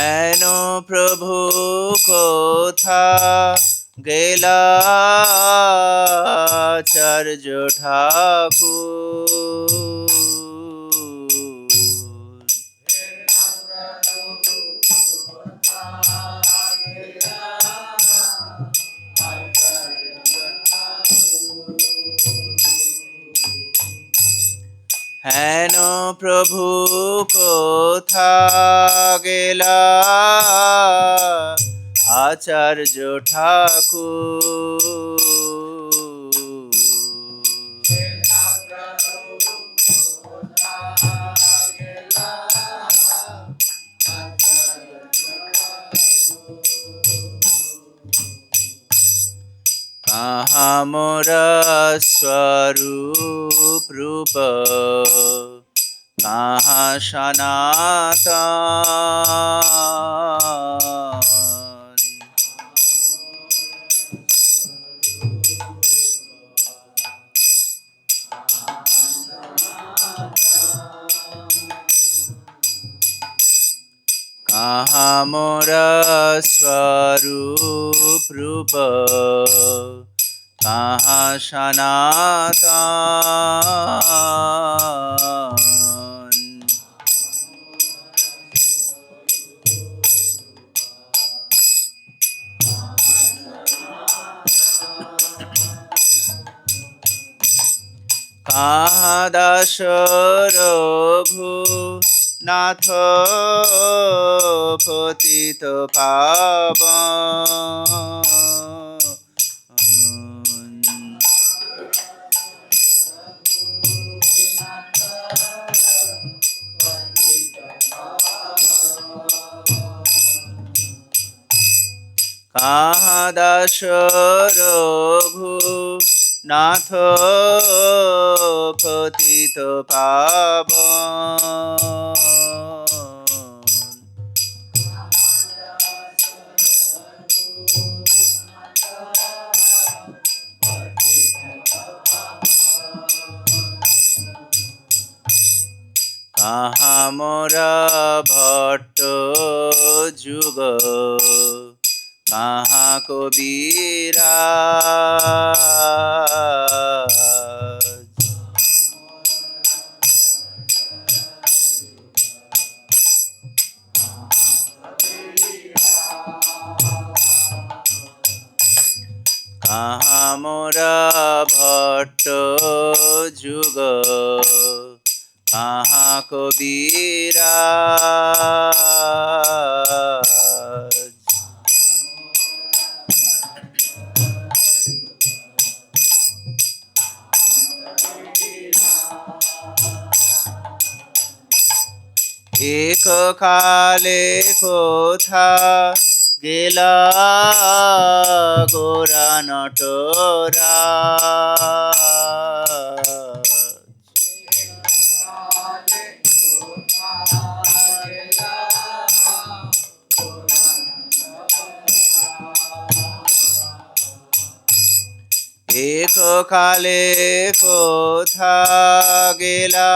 হেন প্রভু কোথা গেলা আচার্য ঠাকুর? হেন প্রভু কোথা গেলা আচার্য ঠাকুর? কাহা মোরা স্বরূপ রূপ, কাহা সনাতন? কাহা মোরা স্বরূপ রূপ, কাহা সনাতন? কাহা দাস রঘু নাথ পতিত পাবন? কাহা দাস রঘু নাথ পতিত পাবন? কাহা মোরা ভট্ট যুগ, কাহা কবিরাজ? কাহা মোরা ভট্ট যুগ, কাহা কবিরাজ? এক কালে কোথা গেলা গোরা নটরাজ? এক কালে কোথা গেলা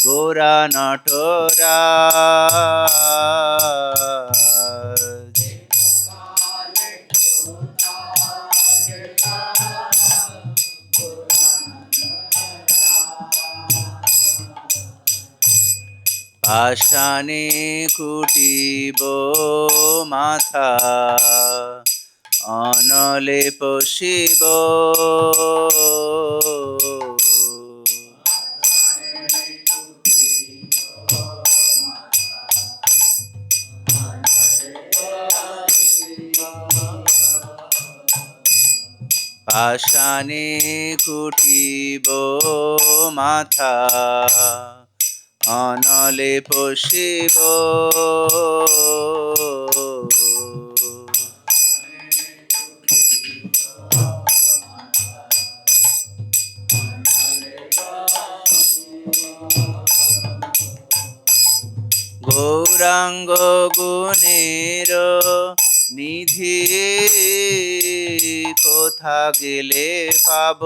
গোরা নটরাজ? পাষাণে কুটিব মাথা, অনলে পশিব। পাষাণে কুটিব মাথা, অনলে পশিব। গৌরাঙ্গ গুণের নিধি কোথা গেলে পাব?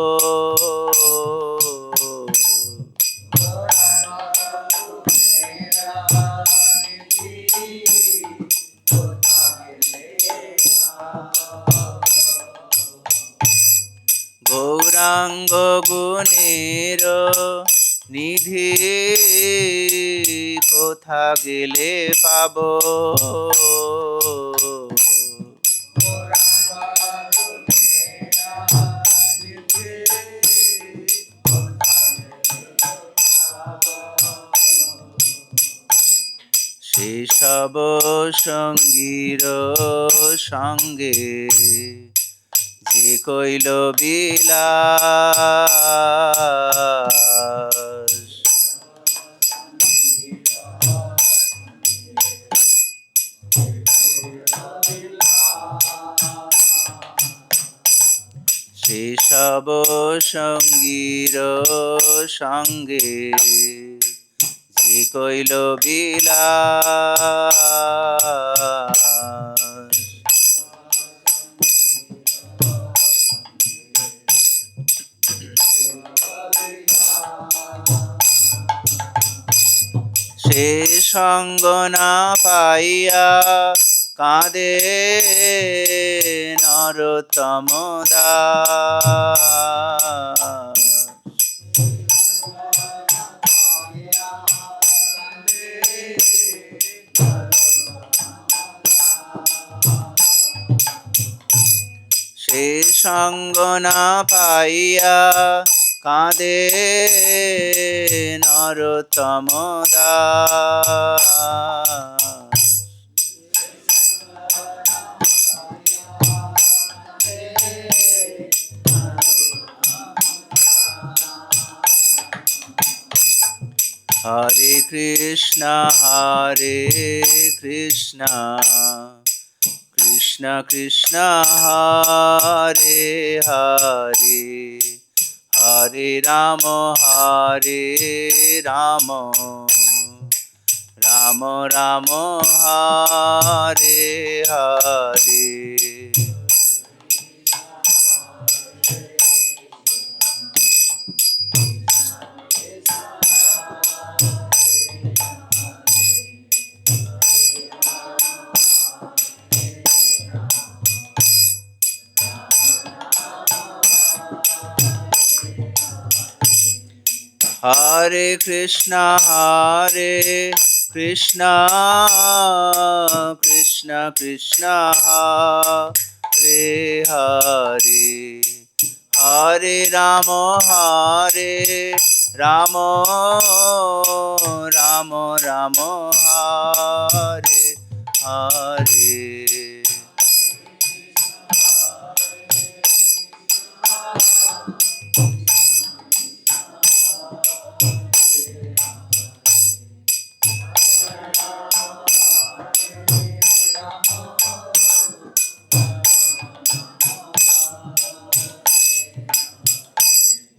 গৌরাঙ্গ গুণের নিধি কোথা গেলে পাবো? সেসব সঙ্গীর সঙ্গে যে কইল বিলাস, সেসব সঙ্গীর সঙ্গে যে কইল বিলাস, সে সঙ্গ না পাইয়া কাঁদে নরোত্তম দাস। সে সঙ্গ না পাইয়া কাঁদে নরোত্তম দাস। হরে কৃষ্ণ কৃষ্ণ কৃষ্ণ হরে হরে, হরে Ram Ram Ram Hare Hare. Hare Krishna, Krishna Krishna, Hare Hare, Hare Rama, Rama Rama, Hare Hare.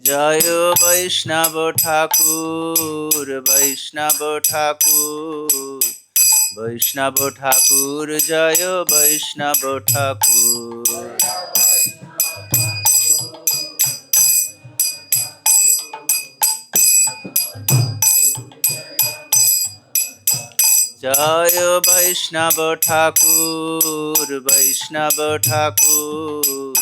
জয় বৈষ্ণব ঠাকুর, বৈষ্ণব ঠাকুর, বৈষ্ণব ঠাকুর, জয় বৈষ্ণব ঠাকুর। জয় বৈষ্ণব ঠাকুর, বৈষ্ণব ঠাকুর,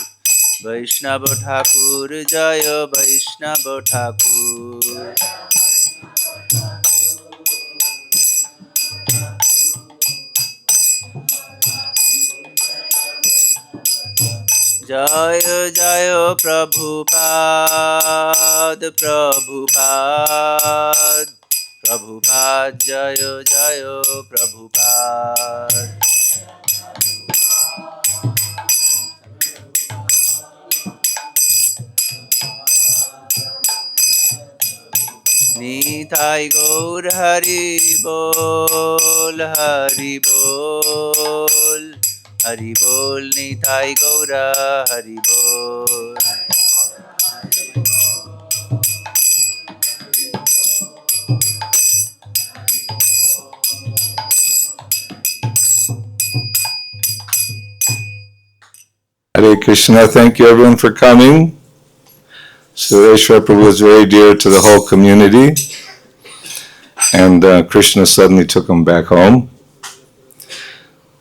বৈষ্ণব ঠাকুর, জয় বৈষ্ণব ঠাকুর। জয় জয় প্রভুপাদ, প্রভুপাদ, প্রভুপাদ, জয় জয় প্রভুপাদ। নিতাই গৌর হরি বল, হরি বল, হরি বল, নিতাই গৌর হরি বল। Hare Krishna, thank you everyone for coming. Sureshwar Prabhu was very dear to the whole community, and Krishna suddenly took him back home.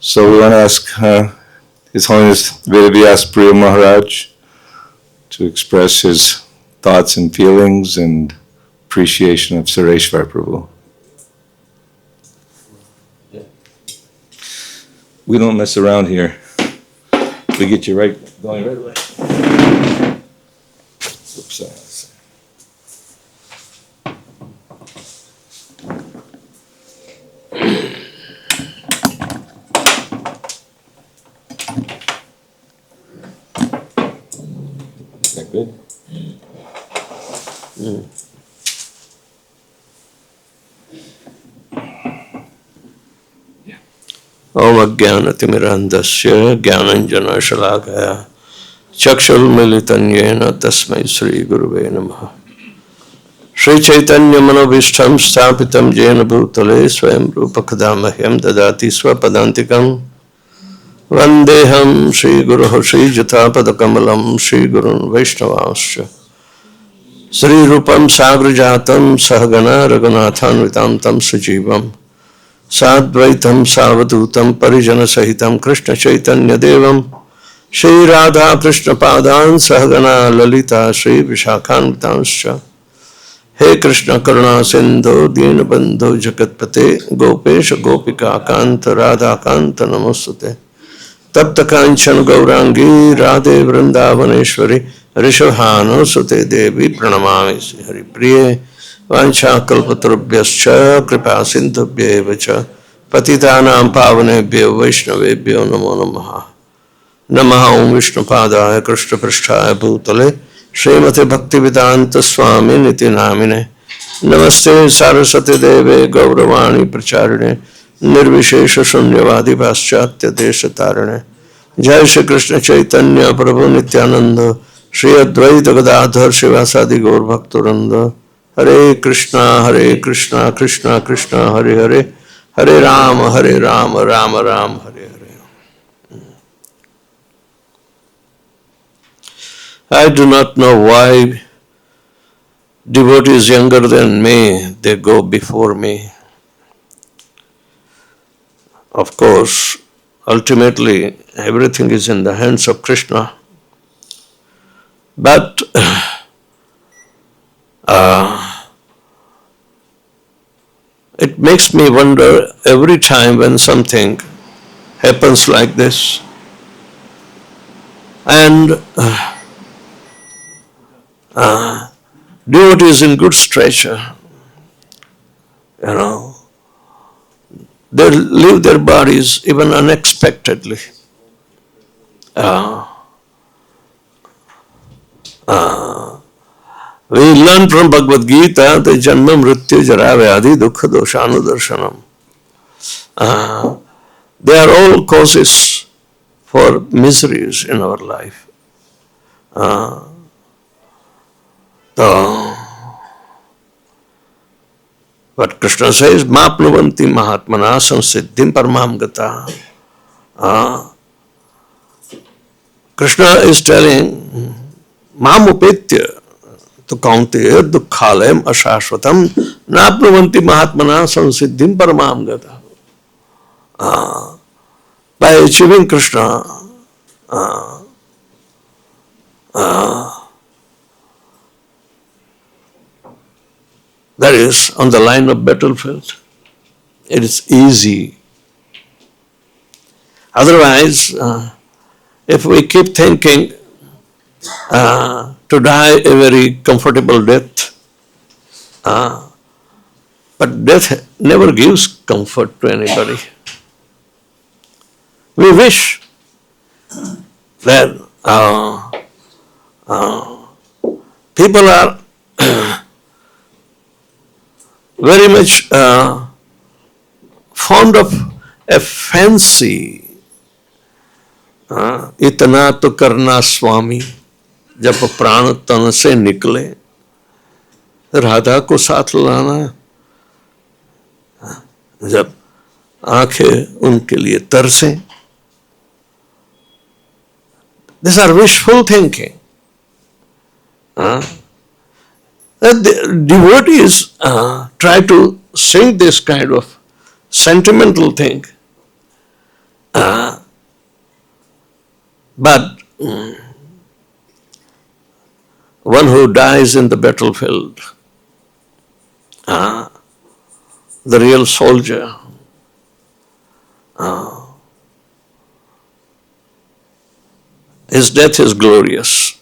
So we want to ask His Holiness Vedavyas Priya Maharaj, Prabhu, to come and speak. Hare Krishna. Hare Krishna, Hare Krishna, Krishna Krishna Hare Hare, Hare Ram, Ram Ram Hare Hare. Joy Joy Prabhupada, Prabhupada, Prabhupada, Joy Joy Prabhupada. So we want to ask His Holiness Vedavyas Priya Maharaj to express his thoughts and feelings and appreciation of Sureshwar Prabhu. We don't mess around here. We get you right going right away. Oops, Is that good? ओम अज्ञानतिमिरान्धस्य ज्ञानञ्जनशलाकया चक्षुर्मिलितं तस्मै श्रीगुरुवे नमः। श्रीचैतन्यमनोभीष्टं स्थापितं येन भूतले स्वयं रूपकदा मह्यं ददाति स्वपदान्तिकं वन्देऽहं श्रीगुरुः श्रीयुतापदकमलं श्रीगुरुन् वैष्णवांश्च श्रीरूपं साग्रजातं सहगणा रघुनाथान्वितां तं सजीवम् साद्वैतं सावधूतं परिजनसहितं कृष्णचैतन्यदेवं श्रीराधाकृष्णपादान् सहगणा ललिता श्रीविशाखान्वितांश्च हे कृष्ण करुणा सिन्धो दीनबन्धो जगत्पते गोपेश गोपिकान्त राधाकान्त नमोस्तुते तप्त कांचन गौरांगी राधे वृंदावनेश्वरी ऋषभानुसुते देवी प्रणमामि हरिप्रिये वाञ्छाकल्पतरुभ्यश्च कृपा सिन्धुभ्येव च पतितानां पावनेभ्यो वैष्णवेभ्यो नमो नमः। नमः ओं विष्णुपादाय कृष्णपृष्ठाय भूतले श्रीमते भक्तिवेदान्त स्वामी निति नामिने नमस्ते सरस्वती देवे गौरवाणी प्रचारिणे निर्विशेष शून्यवादी पाश्चात्य देश तारिणे जय श्री कृष्ण चैतन्य प्रभु नित्यानंद श्री अद्वैत गदाधर शिवासादि गौर भक्तवृंद हरे Krishna Krishna Krishna Hare Hare Hare Ram Ram Ram Hare Hare. I do not know why devotees younger than me, they go before me. Of course, ultimately everything is in the hands of Krishna. But it makes me wonder every time when something happens like this. And devotees in good stature, they leave their bodies even unexpectedly. We learn from Bhagavad-Gita the janma mrityu jara vyadhi dukha doshanudarshanam. They are all causes for miseries in our life. But Krishna says, Mapnuvanti Mahatmana Samsiddhim Paramam Gata. Krishna is telling, Mamupetya to Kaunteya Dukkhalayam Ashashvatam Napnuvanti Mahatmana Samsiddhim Paramam Gata. By achieving Krishna, that is, on the line of battlefield, it is easy. Otherwise, if we keep thinking to die a very comfortable death, but death never gives comfort to anybody. We wish that people are very much fond of a fancy. इतना तो करना स्वामी जब प्राण तन से निकले राधा को साथ लाना जब आंखें उनके लिए तरसें. These are wishful thinking. The devotees try to sing this kind of sentimental thing, but one who dies in the battlefield, the real soldier, his death is glorious.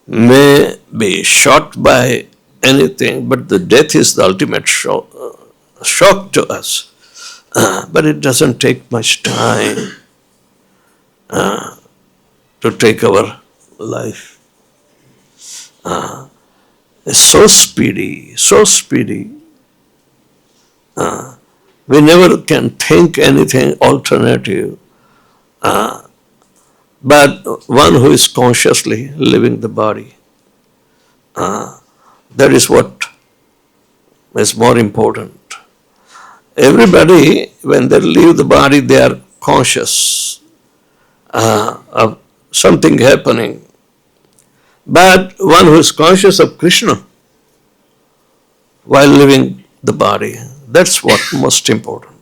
May be shocked by anything, but the death is the ultimate shock to us. But it doesn't take much time to take our life. It's so speedy, so speedy. We never can think anything alternative. But one who is consciously living the body, that is what is more important. Everybody, when they leave the body, they are conscious of something happening. But one who is conscious of Krishna while living the body, that's what most important.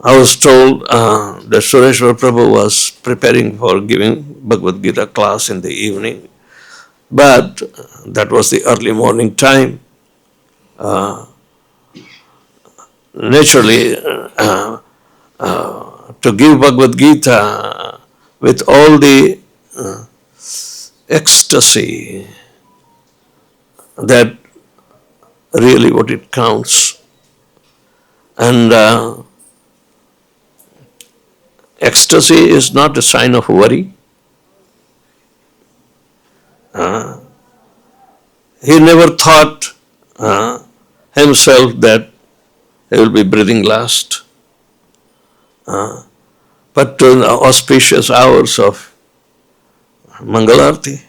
I was told that Sureshwar Prabhu was preparing for giving Bhagavad-Gita class in the evening, but that was the early morning time. Naturally, to give Bhagavad-Gita with all the ecstasy, that really what it counts. And ecstasy is not a sign of worry. He never thought himself that he will be breathing last. But to the auspicious hours of Mangalarti,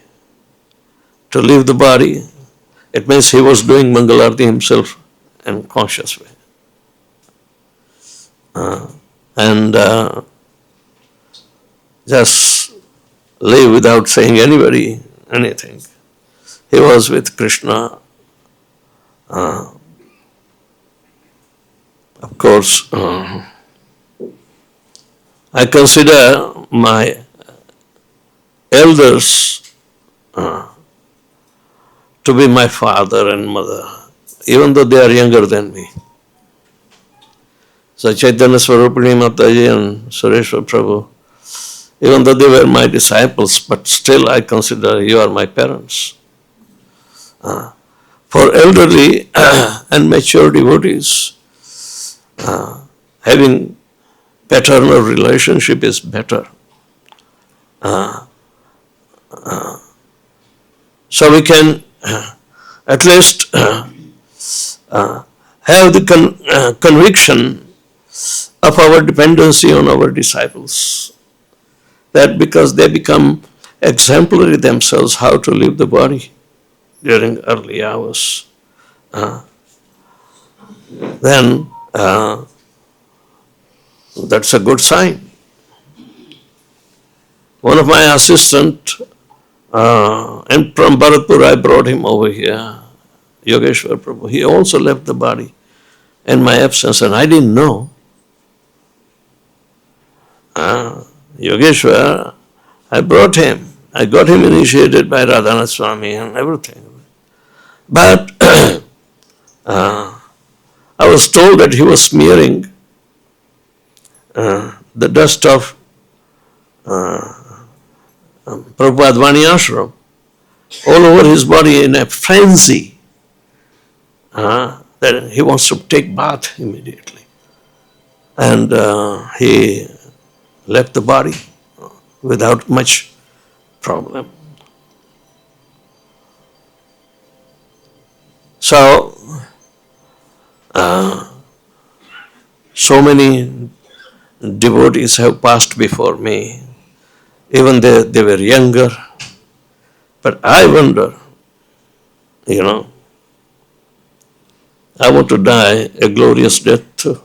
to leave the body, it means he was doing Mangalarti himself in a conscious way. And just live without saying anybody anything. He was with Krishna. Of course, I consider my elders to be my father and mother, even though they are younger than me. So Chaitanya Swarupini Mataji and Sureshwar Prabhu, even though they were my disciples, but still I consider you are my parents. For elderly and mature devotees, having paternal relationship is better. So we can at least have the conviction of our dependency on our disciples. That because they become exemplary themselves how to leave the body during early hours, then that's a good sign. One of my assistants, and from Bharatpur I brought him over here, Yogeshwar Prabhu, he also left the body in my absence and I didn't know. Yogeshwar, I brought him. I got him initiated by Radhanath Swami and everything. But I was told that he was smearing the dust of Prabhupada Vani Ashram all over his body in a frenzy that he wants to take bath immediately. And he left the body without much problem. So, so many devotees have passed before me, even they were younger, but I wonder, I want to die a glorious death too,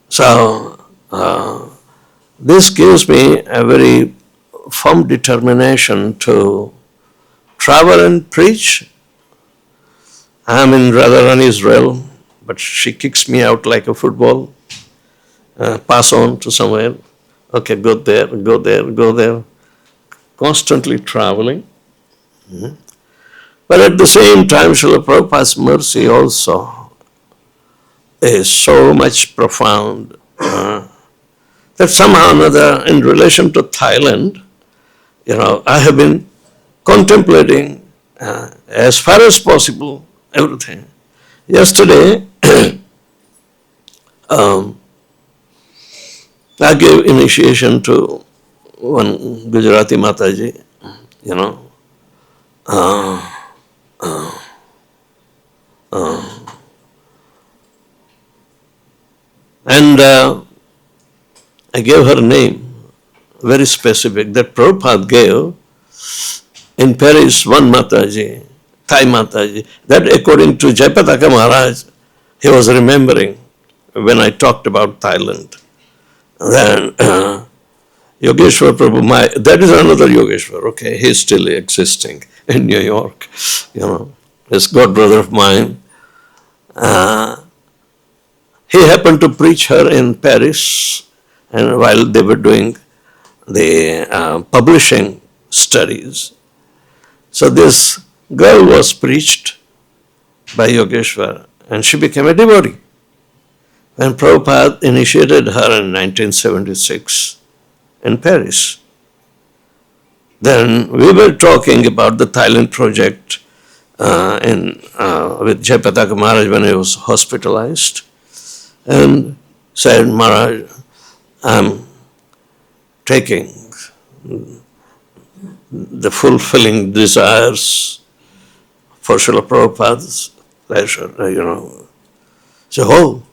So, this gives me a very firm determination to travel and preach. I am in Radharan, Israel, but she kicks me out like a football, pass on to somewhere, okay, go there, go there, go there, constantly traveling. But at the same time, Srila Prabhupada's mercy also is so much profound that somehow or another, in relation to Thailand, I have been contemplating as far as possible everything. Yesterday, I gave initiation to one Gujarati Mataji, and I gave her name, very specific, that Prabhupada gave in Paris, one Mataji, Thai Mataji, that according to Jayapataka Maharaj, he was remembering when I talked about Thailand. Then Yogeshwar Prabhu, that is another Yogeshwar, okay, he's still existing in New York, this god brother of mine. He happened to preach her in Paris, and while they were doing the publishing studies. So this girl was preached by Yogeshwar, and she became a devotee. When Prabhupada initiated her in 1976 in Paris, then we were talking about the Thailand project with Jayapataka Maharaj when he was hospitalized, and said, Maharaj, I'm taking the fulfilling desires for Srila Prabhupada's pleasure, So, oh,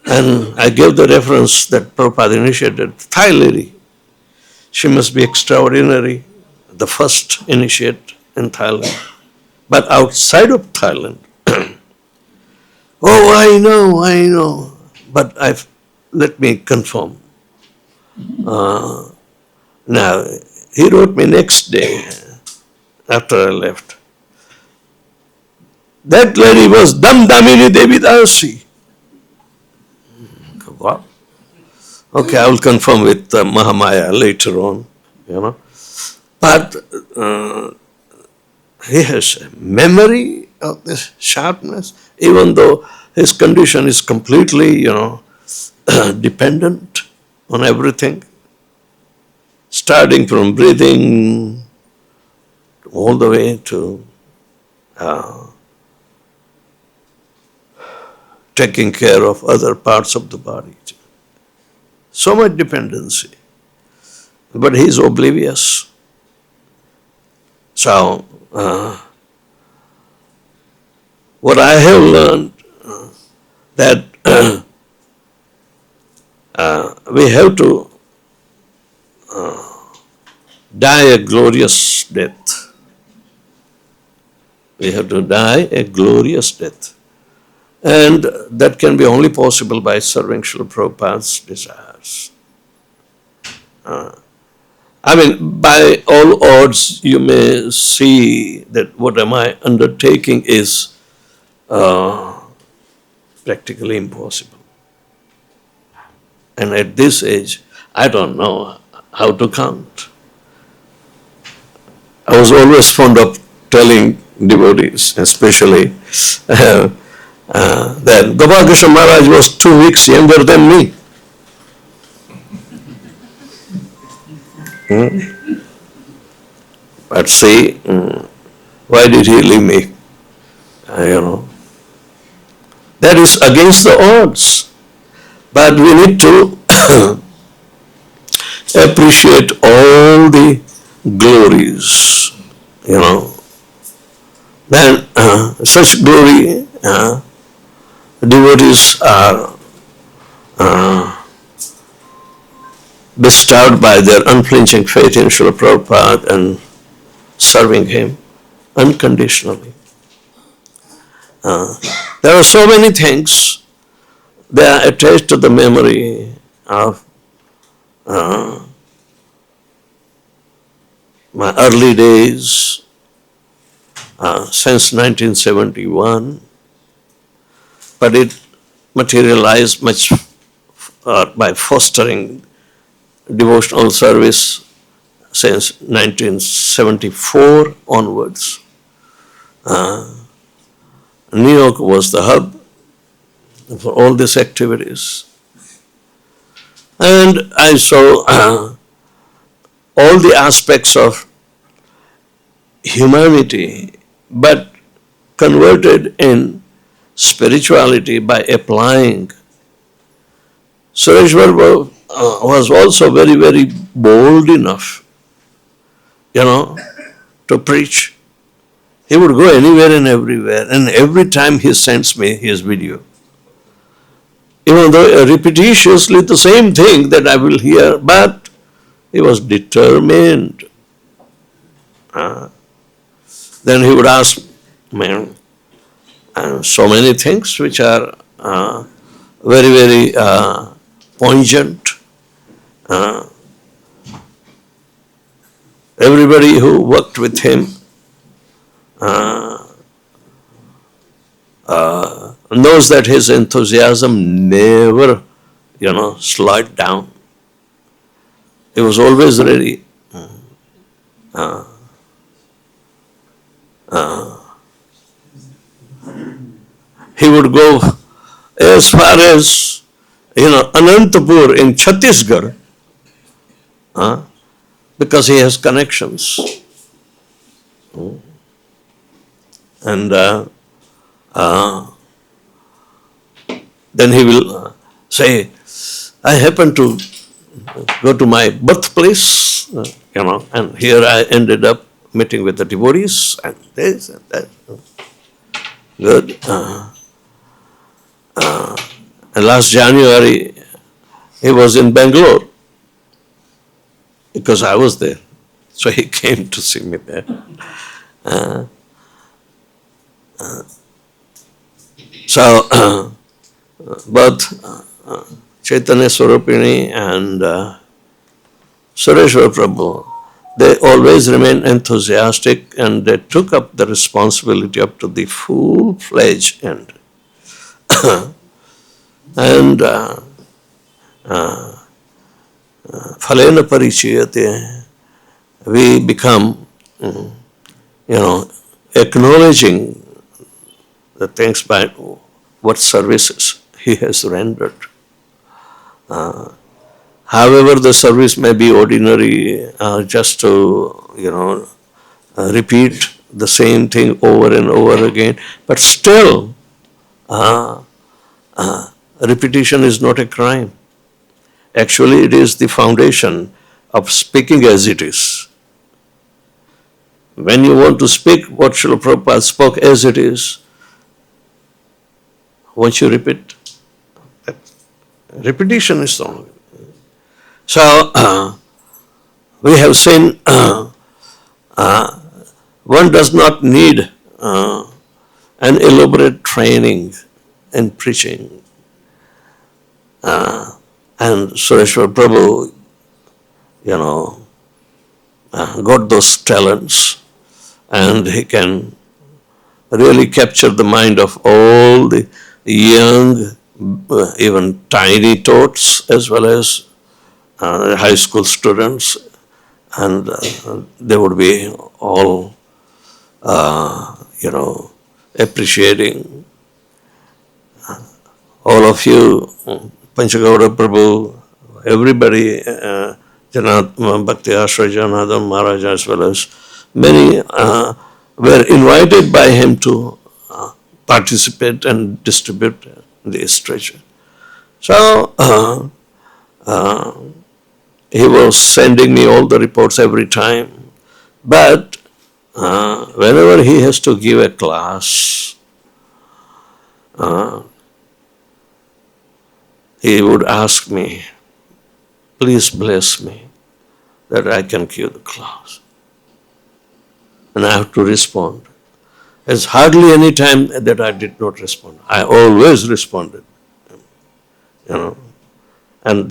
and I gave the reference that Prabhupada initiated, Thai lady. She must be extraordinary, the first initiate in Thailand. But outside of Thailand, oh, I know, but let me confirm. Now, he wrote me next day after I left. That lady was Dam Damini Devi Dasi. Wow. Okay, I will confirm with Mahamaya later on, But he has a memory of this sharpness, even though his condition is completely, dependent on everything, starting from breathing all the way to taking care of other parts of the body. So much dependency. But he is oblivious. So, what I have learned that we have to die a glorious death. We have to die a glorious death. And that can be only possible by serving Srila Prabhupada's desires. By all odds, you may see that what am I undertaking is practically impossible. And at this age, I don't know how to count. I was always fond of telling devotees, especially that Gopal Krishna Maharaj was 2 weeks younger than me. But see, why did he leave me? That is against the odds. But we need to appreciate all the glories, Then such glory, devotees are bestowed by their unflinching faith in Srila Prabhupada and serving him unconditionally. There are so many things, they are attached to the memory of my early days, since 1971. but it materialized much by fostering devotional service since 1974 onwards. New York was the hub for all these activities. And I saw all the aspects of humanity, but converted in spirituality by applying. Sureshwar was also very, very bold enough, to preach. He would go anywhere and everywhere, and every time he sends me his video. Even though repetitiously the same thing that I will hear, but he was determined. Then he would ask me so many things which are very, very poignant. Everybody who worked with him knows that his enthusiasm never, slowed down. He was always ready. He would go as far as, Anantapur in Chhattisgarh, because he has connections. And then he will say, I happen to go to my birthplace, and here I ended up meeting with the devotees, and this and that. Good. And last January, he was in Bangalore, because I was there. So he came to see me there. So, both Chaitanya Swarupini and Sureshwar Prabhu, they always remained enthusiastic, and they took up the responsibility up to the full-fledged end. And phalena parichayate, we become, acknowledging the things by what services he has rendered. However, the service may be ordinary, just to, repeat the same thing over and over again, but still, repetition is not a crime. Actually, it is the foundation of speaking as it is. When you want to speak what Srila Prabhupada spoke as it is, once you repeat, repetition is the only way. So, we have seen one does not need an elaborate training in preaching. And Sureshwar Prabhu, got those talents, and he can really capture the mind of all the young, even tiny tots, as well as high school students, and they would be all, appreciating. All of you, Panchagauda Prabhu, everybody, Bhakti Ashray Janadam Maharaj, as well as many were invited by him to participate and distribute the treasure. So, he was sending me all the reports every time, but whenever he has to give a class, he would ask me, please bless me that I can give the class. And I have to respond. There's hardly any time that I did not respond. I always responded. And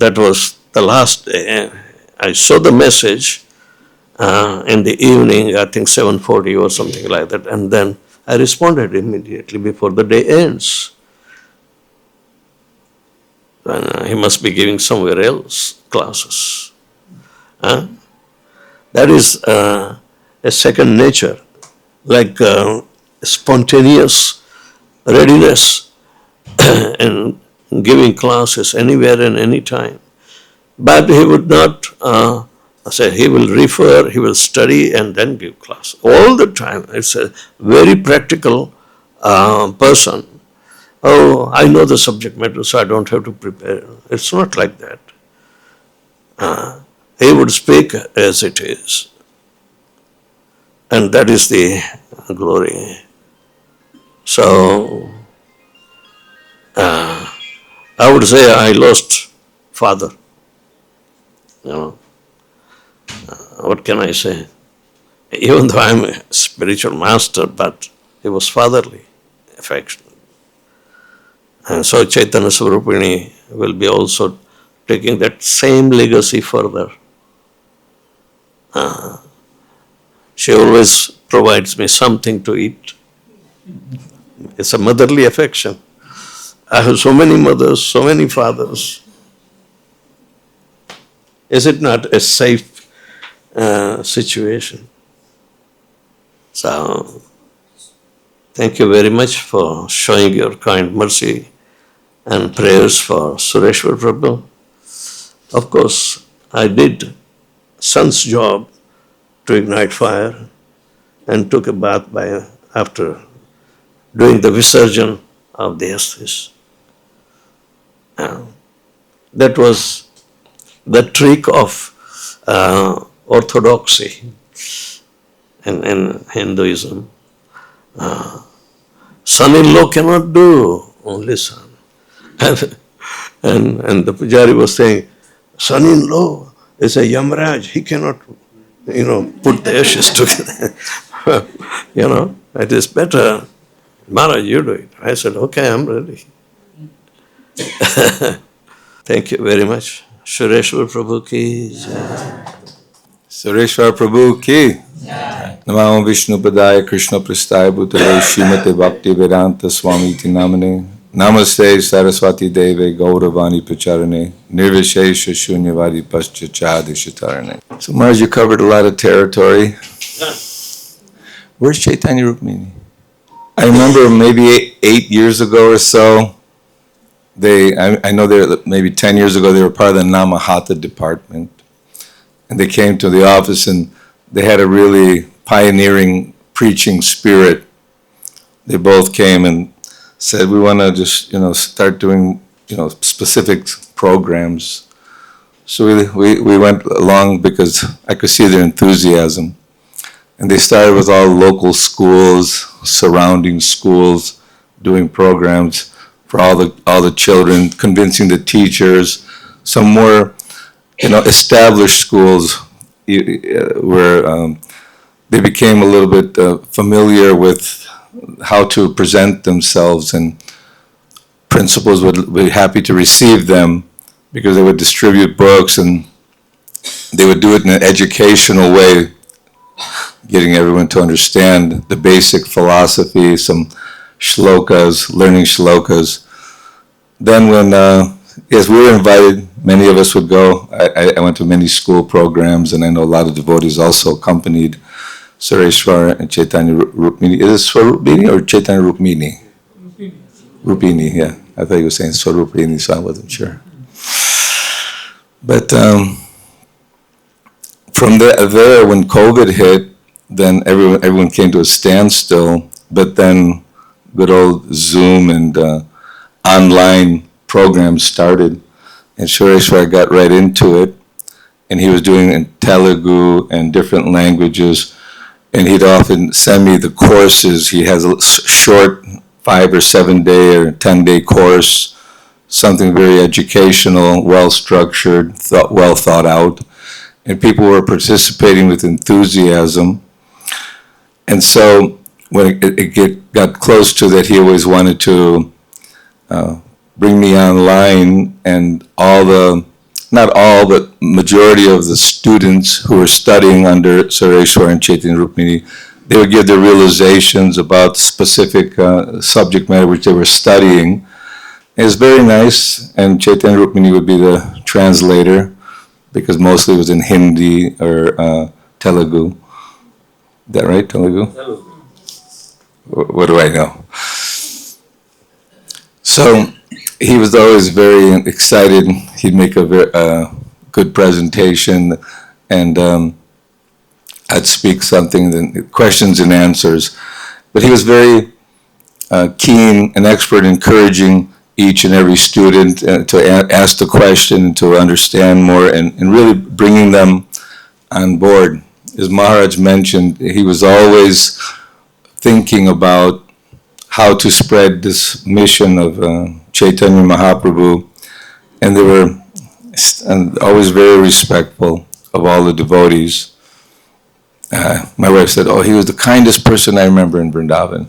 that was the last day. I saw the message in the evening, I think 7:40 or something like that, and then I responded immediately before the day ends. he must be giving somewhere else classes. Huh? That is a second nature, like spontaneous readiness in giving classes anywhere and any time. But he would not say, he will refer, he will study and then give class. All the time. It's a very practical person. Oh, I know the subject matter, so I don't have to prepare. It's not like that. He would speak as it is. And that is the glory. So, I would say I lost father. You know, what can I say? Even though I'm a spiritual master, but he was fatherly affection. And so Chaitanya Swarupini will be also taking that same legacy further. She always provides me something to eat. It's a motherly affection. I have so many mothers, so many fathers. Is it not a safe situation? So, thank you very much for showing your kind mercy and prayers for Sureshwar Prabhu. Of course, I did son's job to ignite fire and took a bath after doing the Visarjan of the ashes. That was the trick of orthodoxy in Hinduism. Son-in-law cannot do, only son. And the Pujari was saying, son-in-law is a Yamraj, he cannot, put the ashes together. It is better. Maharaj, you do it. I said, okay, I'm ready. Thank you very much. Sureshwar Prabhu ki jai. Sureshwar Prabhu ki. Namo Vishnu Padaya Krishna Prastaya Bhutale Srimate Bhakti Vedanta Swami Iti Namane Namaste Saraswati Deve Gauravani Pacharane Nirvishesha Shunyavadi Paschachadi Shatarane. So Maharaj, you covered a lot of territory. Where's Chaitanya Rukmini? I remember maybe 8 years ago or so, I know maybe 10 years ago, they were part of the Namahata department. And they came to the office and they had a really pioneering preaching spirit. They both came and said, we want to just, start doing, specific programs. So we went along because I could see their enthusiasm. And they started with all local schools, surrounding schools, doing programs for all the children, convincing the teachers. Some more, established schools where they became a little bit familiar with how to present themselves, and principals would be happy to receive them because they would distribute books and they would do it in an educational way, getting everyone to understand the basic philosophy, some shlokas, learning shlokas. Then when, yes, we were invited, many of us would go. I went to many school programs, and I know a lot of devotees also accompanied Sureshwar and Chaitanya Rukmini. Is it Swarupini or Chaitanya Rukmini? Rupini. Rupini, yeah. I thought you were saying Swarupini, so I wasn't sure. But from there, when COVID hit, then everyone came to a standstill. But then good old Zoom and online programs started, and Sureshwar got right into it, and he was doing it in Telugu and different languages, and he'd often send me the courses. He has a short 5 or 7 day or 10-day course, something very educational, well-structured, well thought out, and people were participating with enthusiasm. And so when it got close to that, he always wanted to bring me online, and not all, but majority of the students who were studying under Sureshwar and Chaitanya Rukmini, they would give their realizations about specific subject matter which they were studying, It's very nice, and Chaitanya Rukmini would be the translator, because mostly it was in Hindi or Telugu. Is that right, Telugu? What do I know? So he was always very excited. He'd make a very good presentation, and I'd speak something, then questions and answers. But he was very keen and expert in encouraging each and every student to ask the question and to understand more, and really bringing them on board. As Maharaj mentioned, he was always thinking about how to spread this mission of Chaitanya Mahaprabhu, and they were always very respectful of all the devotees. My wife said, "Oh, he was the kindest person I remember in Vrindavan."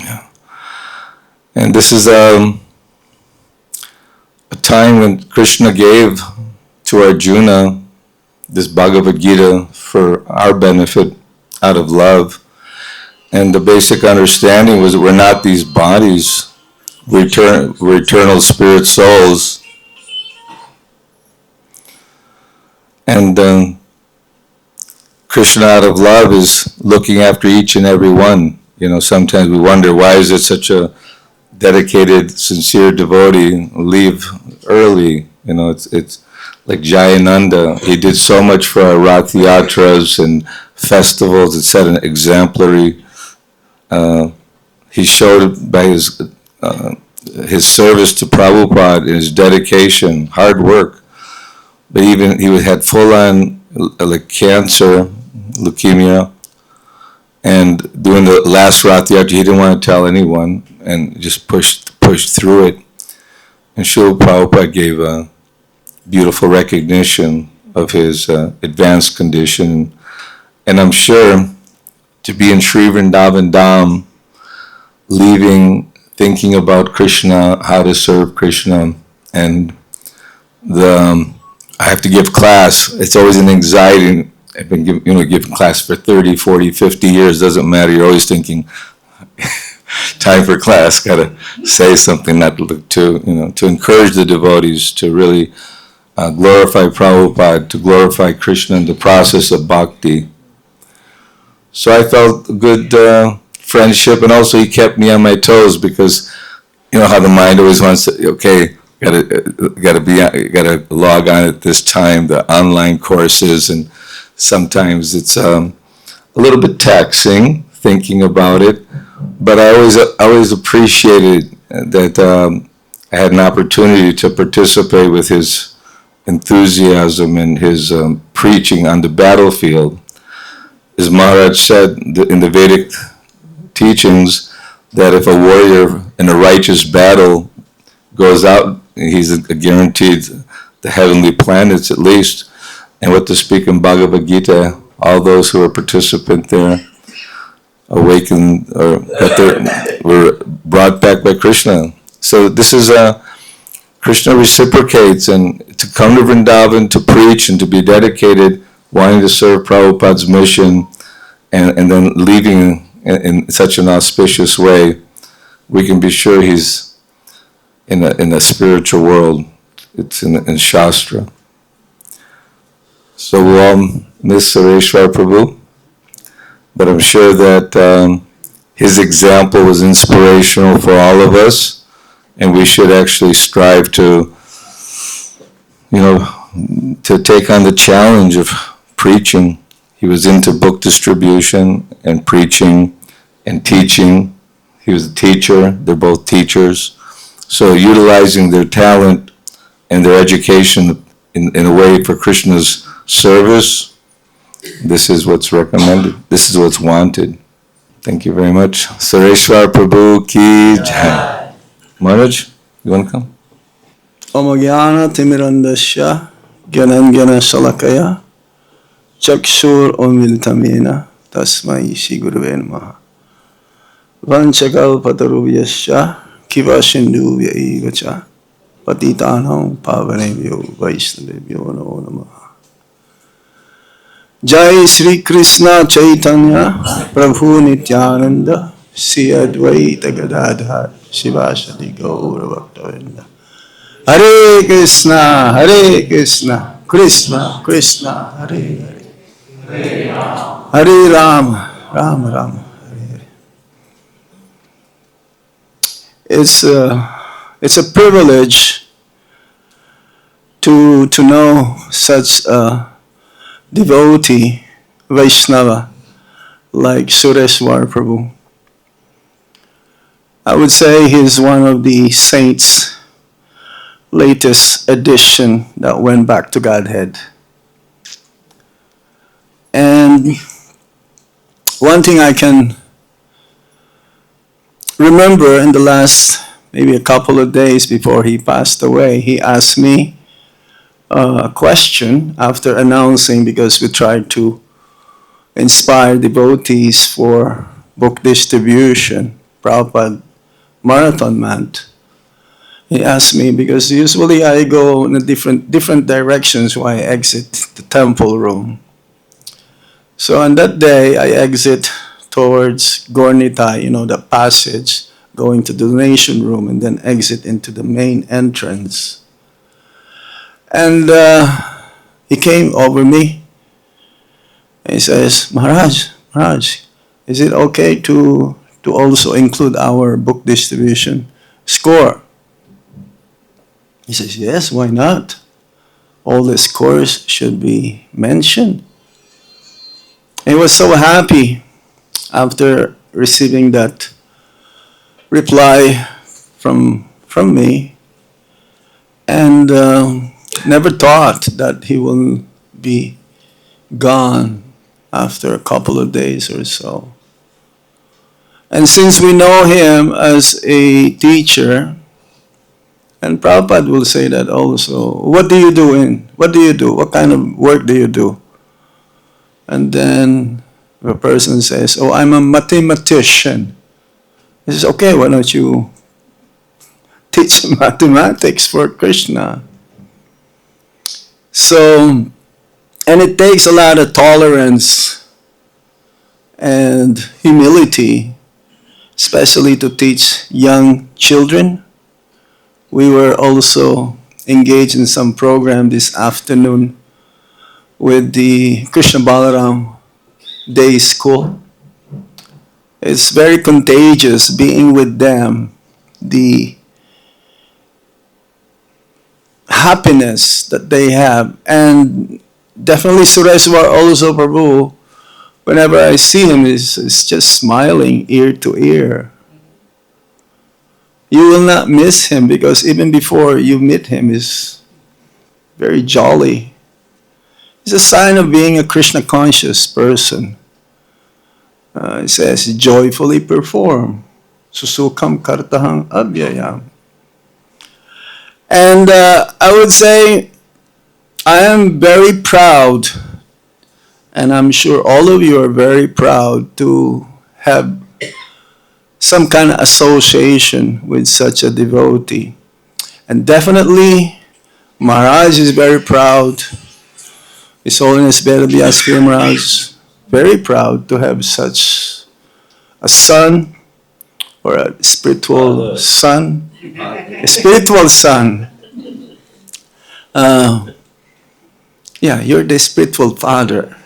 Yeah. And this is a time when Krishna gave to Arjuna this Bhagavad-Gita for our benefit, out of love. And the basic understanding was that we're not these bodies, we're eternal spirit souls. And Krishna, out of love, is looking after each and every one. You know, sometimes we wonder, why is it such a dedicated, sincere devotee leave early? You know, it's like Jayananda. He did so much for our Rath Yatras and festivals. It set an exemplary. He showed by his service to Prabhupada, his dedication, hard work. But even he had full-on like cancer, leukemia, and doing the last Rath Yatra, he didn't want to tell anyone, and just pushed through it. And Srila Prabhupada gave a beautiful recognition of his advanced condition. And I'm sure to be in Sri Vrindavan Dham, leaving, thinking about Krishna, how to serve Krishna, and I have to give class. It's always an anxiety. I've been giving class for 30, 40, 50 years, doesn't matter. You're always thinking, time for class, gotta say something, not to encourage the devotees to really glorify Prabhupada, to glorify Krishna in the process of bhakti. So I felt a good friendship, and also he kept me on my toes, because you know how the mind always wants to, okay, gotta log on at this time, the online courses, and sometimes it's a little bit taxing thinking about it, but I always appreciated that I had an opportunity to participate with his enthusiasm and his preaching on the battlefield. As Maharaj said in the Vedic teachings, that if a warrior in a righteous battle goes out, he's guaranteed the heavenly planets at least. And what to speak in Bhagavad-Gita, all those who were participant there awakened, or were brought back by Krishna. So this is Krishna reciprocates, and to come to Vrindavan to preach and to be dedicated, wanting to serve Prabhupada's mission, and then leaving in such an auspicious way, we can be sure he's in a spiritual world. It's in Shastra. So we'll all miss Sureshwar Prabhu, but I'm sure that his example was inspirational for all of us, and we should actually strive to take on the challenge of preaching. He was into book distribution and preaching and teaching. He was a teacher. They're both teachers. So utilizing their talent and their education in a way for Krishna's service, this is what's recommended. This is what's wanted. Thank you very much. Sureshwar Prabhu ki jai. Maharaj, you want to come? Omagyana timirandasya gyanangana salakaya chakshur omilitamena tasmai shri gurave namaha vanchakal patarubhyasya kiva sindhuvya evacha patitanam pavanebhyo vaishnavebhyo namo namaha. Jai Sri Krishna Chaitanya Prabhu Nityananda Sri Advaita Gadadhar Shivasadi Gaura Bhaktavinda. Hare Krishna, Hare Krishna, Krishna Krishna, Hare Hare, Hare Rama, Rama Rama, Hare Hare. It's a privilege to know such a devotee, Vaishnava, like Sureshwar Prabhu. I would say he's one of the saints' latest edition that went back to Godhead. And one thing I can remember in the last maybe a couple of days before he passed away, he asked me a question after announcing, because we tried to inspire devotees for book distribution, Prabhupada Marathon Month. He asked me, because usually I go in a different directions when I exit the temple room. So on that day, I exit towards Gornitai, the passage, going to the donation room, and then exit into the main entrance. And he came over me, and he says, Maharaj, is it okay to also include our book distribution score? He says, yes, why not? All the scores should be mentioned. And he was so happy after receiving that reply from me, and never thought that he will be gone after a couple of days or so. And since we know him as a teacher, and Prabhupada will say that also, what do you do? What kind of work do you do? And then the person says, oh, I'm a mathematician. He says, okay, why don't you teach mathematics for Krishna? So, and it takes a lot of tolerance and humility, especially to teach young children. We were also engaged in some program this afternoon with the Krishna Balaram Day School. It's very contagious being with them, the happiness that they have. And definitely Sureshwar also, Prabhu, whenever I see him, is just smiling ear to ear. You will not miss him, because even before you meet him, he's very jolly. It's a sign of being a Krishna conscious person. It says, joyfully perform. Susukam kartahang abhyayam. And I would say, I am very proud, and I'm sure all of you are very proud to have some kind of association with such a devotee. And definitely, Maharaj is very proud. His Holiness Vedabhyas Maharaj, very proud to have such a son, or a spiritual son. A spiritual son. Yeah, you're the spiritual father.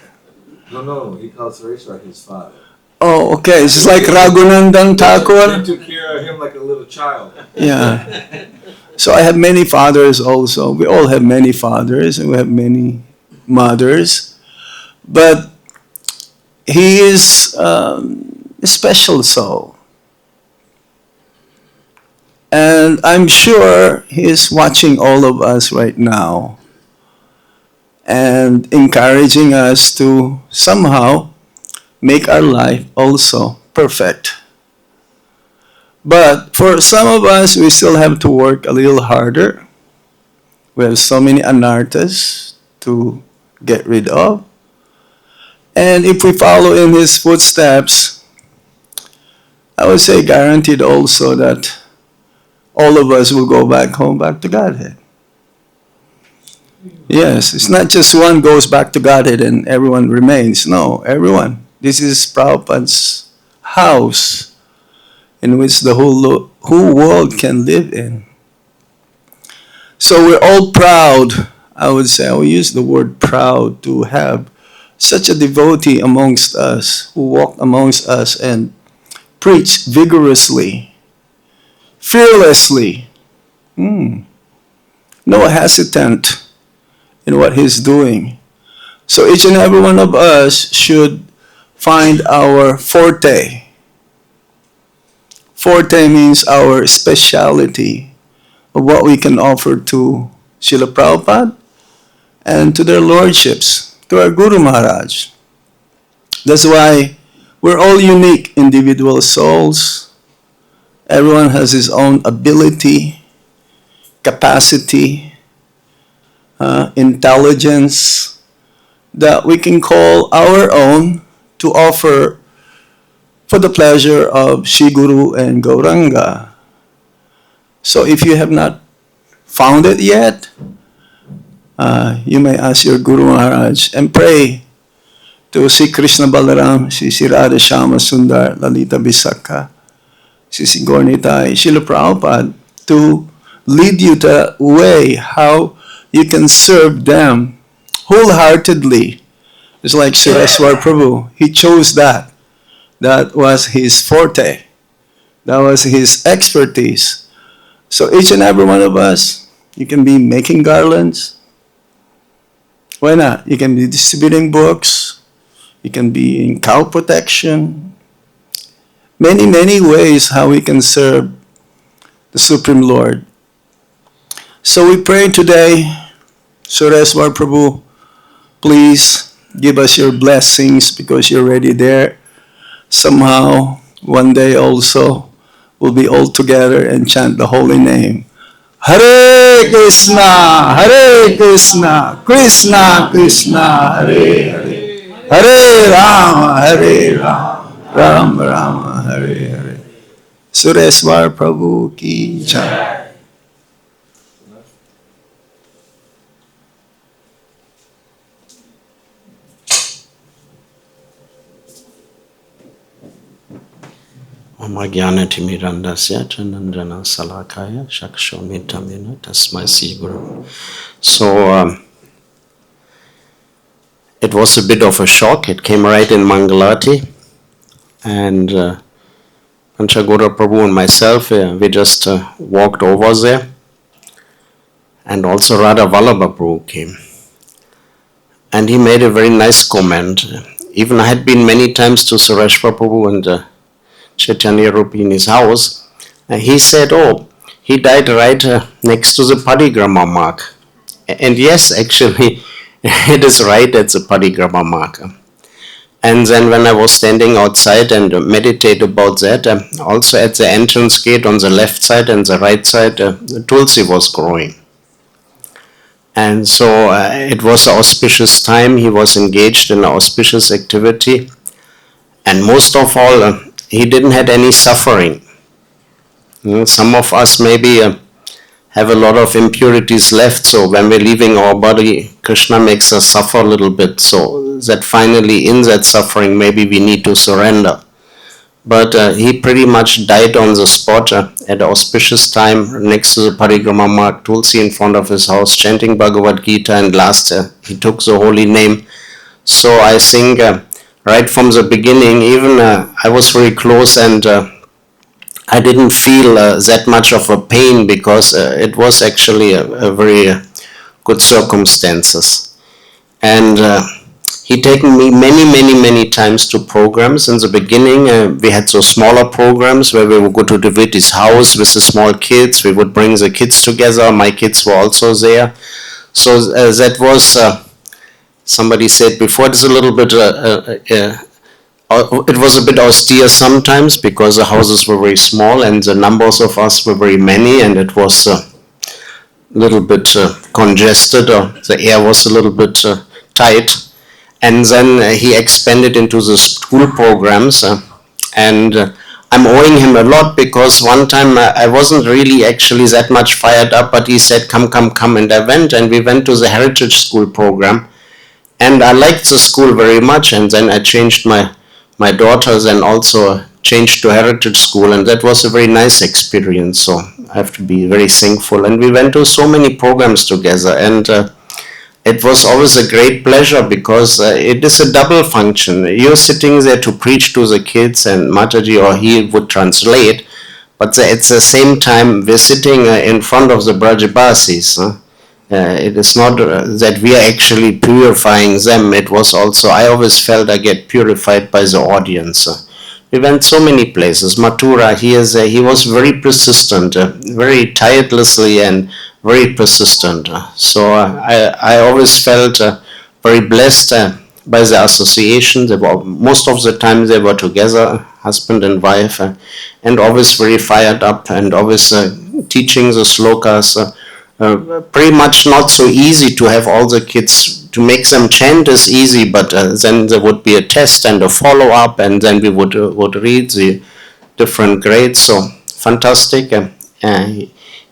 No, he calls Sureshwar his father. Oh, okay. It's like Raghunandan Thakur. He took care of him like a little child. Yeah. So I have many fathers also. We all have many fathers, and we have many mothers. But he is a special soul. And I'm sure he is watching all of us right now and encouraging us to somehow make our life also perfect. But for some of us, we still have to work a little harder. We have so many anarthas to get rid of. And if we follow in his footsteps, I would say guaranteed also that all of us will go back home, back to Godhead. Yes, it's not just one goes back to Godhead and everyone remains. No, everyone. This is Prabhupada's house. in which the whole world can live in. So we're all proud, I would say, I will use the word proud, to have such a devotee amongst us, who walk amongst us and preach vigorously, fearlessly, no hesitant in what he's doing. So each and every one of us should find our forte. Forte means our speciality of what we can offer to Srila Prabhupada and to their lordships, to our Guru Maharaj. That's why we're all unique individual souls. Everyone has his own ability, capacity, intelligence that we can call our own to offer for the pleasure of Shri Guru and Gauranga. So if you have not found it yet, you may ask your Guru Maharaj and pray to Sri Krishna Balaram, Sri Radha Shama Sundar, Lalita Visakha, Sri Gornitai, Srila Prabhupada, to lead you the way how you can serve them wholeheartedly. It's like Sureshwar Prabhu. He chose that. That was his forte. That was his expertise. So each and every one of us, you can be making garlands. Why not? You can be distributing books. You can be in cow protection. Many, many ways how we can serve the Supreme Lord. So we pray today, Sureshwar Prabhu, please give us your blessings because you're already there. Somehow, one day also, we'll be all together and chant the holy name. Hare Krishna, Krishna Krishna, Hare Hare, Hare Rama, Rama Rama, Hare Hare. Sureshwar Prabhu ki jai. Mama Gyanatimmirandasya Chanandana Salakaya Shakshonitamena Tasmai Sri Guru. So it was a bit of a shock. It came right in Mangalati, and Panchagura Prabhu and myself, we just walked over there, and also Radha Vallabha Prabhu came, and he made a very nice comment. Even I had been many times to Sureshwar Prabhu and Chaitanya Rupi in his house, and he said, oh, he died right next to the parigrama mark. And yes, actually, it is right at the parigrama mark. And then when I was standing outside and meditate about that, also at the entrance gate on the left side and the right side, Tulsi was growing. And so it was an auspicious time. He was engaged in an auspicious activity. And most of all, he didn't have any suffering. Some of us maybe have a lot of impurities left, so when we're leaving our body, Krishna makes us suffer a little bit, so that finally in that suffering maybe we need to surrender. But he pretty much died on the spot at an auspicious time next to the parigrama mark, Tulsi in front of his house, chanting Bhagavad-Gita, and last he took the holy name. So I think right from the beginning, even I was very close, and I didn't feel that much of a pain because it was actually a very good circumstances. And he taken me many times to programs. In the beginning, we had those smaller programs where we would go to the devotee's house with the small kids. We would bring the kids together. My kids were also there. So that was... somebody said before, it's a little bit, it was a bit austere sometimes because the houses were very small and the numbers of us were very many, and it was a little bit congested, or the air was a little bit tight. And then he expanded into the school programs, and I'm owing him a lot because one time I wasn't really actually that much fired up, but he said, come, and I went, and we went to the Heritage School program. And I liked the school very much, and then I changed my daughters and also changed to Heritage School, and that was a very nice experience. So I have to be very thankful. And we went to so many programs together, and it was always a great pleasure because it is a double function. You're sitting there to preach to the kids, and Mataji or he would translate, but at the same time we're sitting in front of the Brajabasis. It is not that we are actually purifying them. It was also, I always felt I get purified by the audience. We went so many places. Mathura, he was very persistent, very tirelessly and very persistent. So I always felt very blessed by the association. Most of the time they were together, husband and wife, and always very fired up and always teaching the slokas. Pretty much not so easy to have all the kids, to make them chant is easy, but then there would be a test and a follow-up, and then we would read the different grades. So fantastic.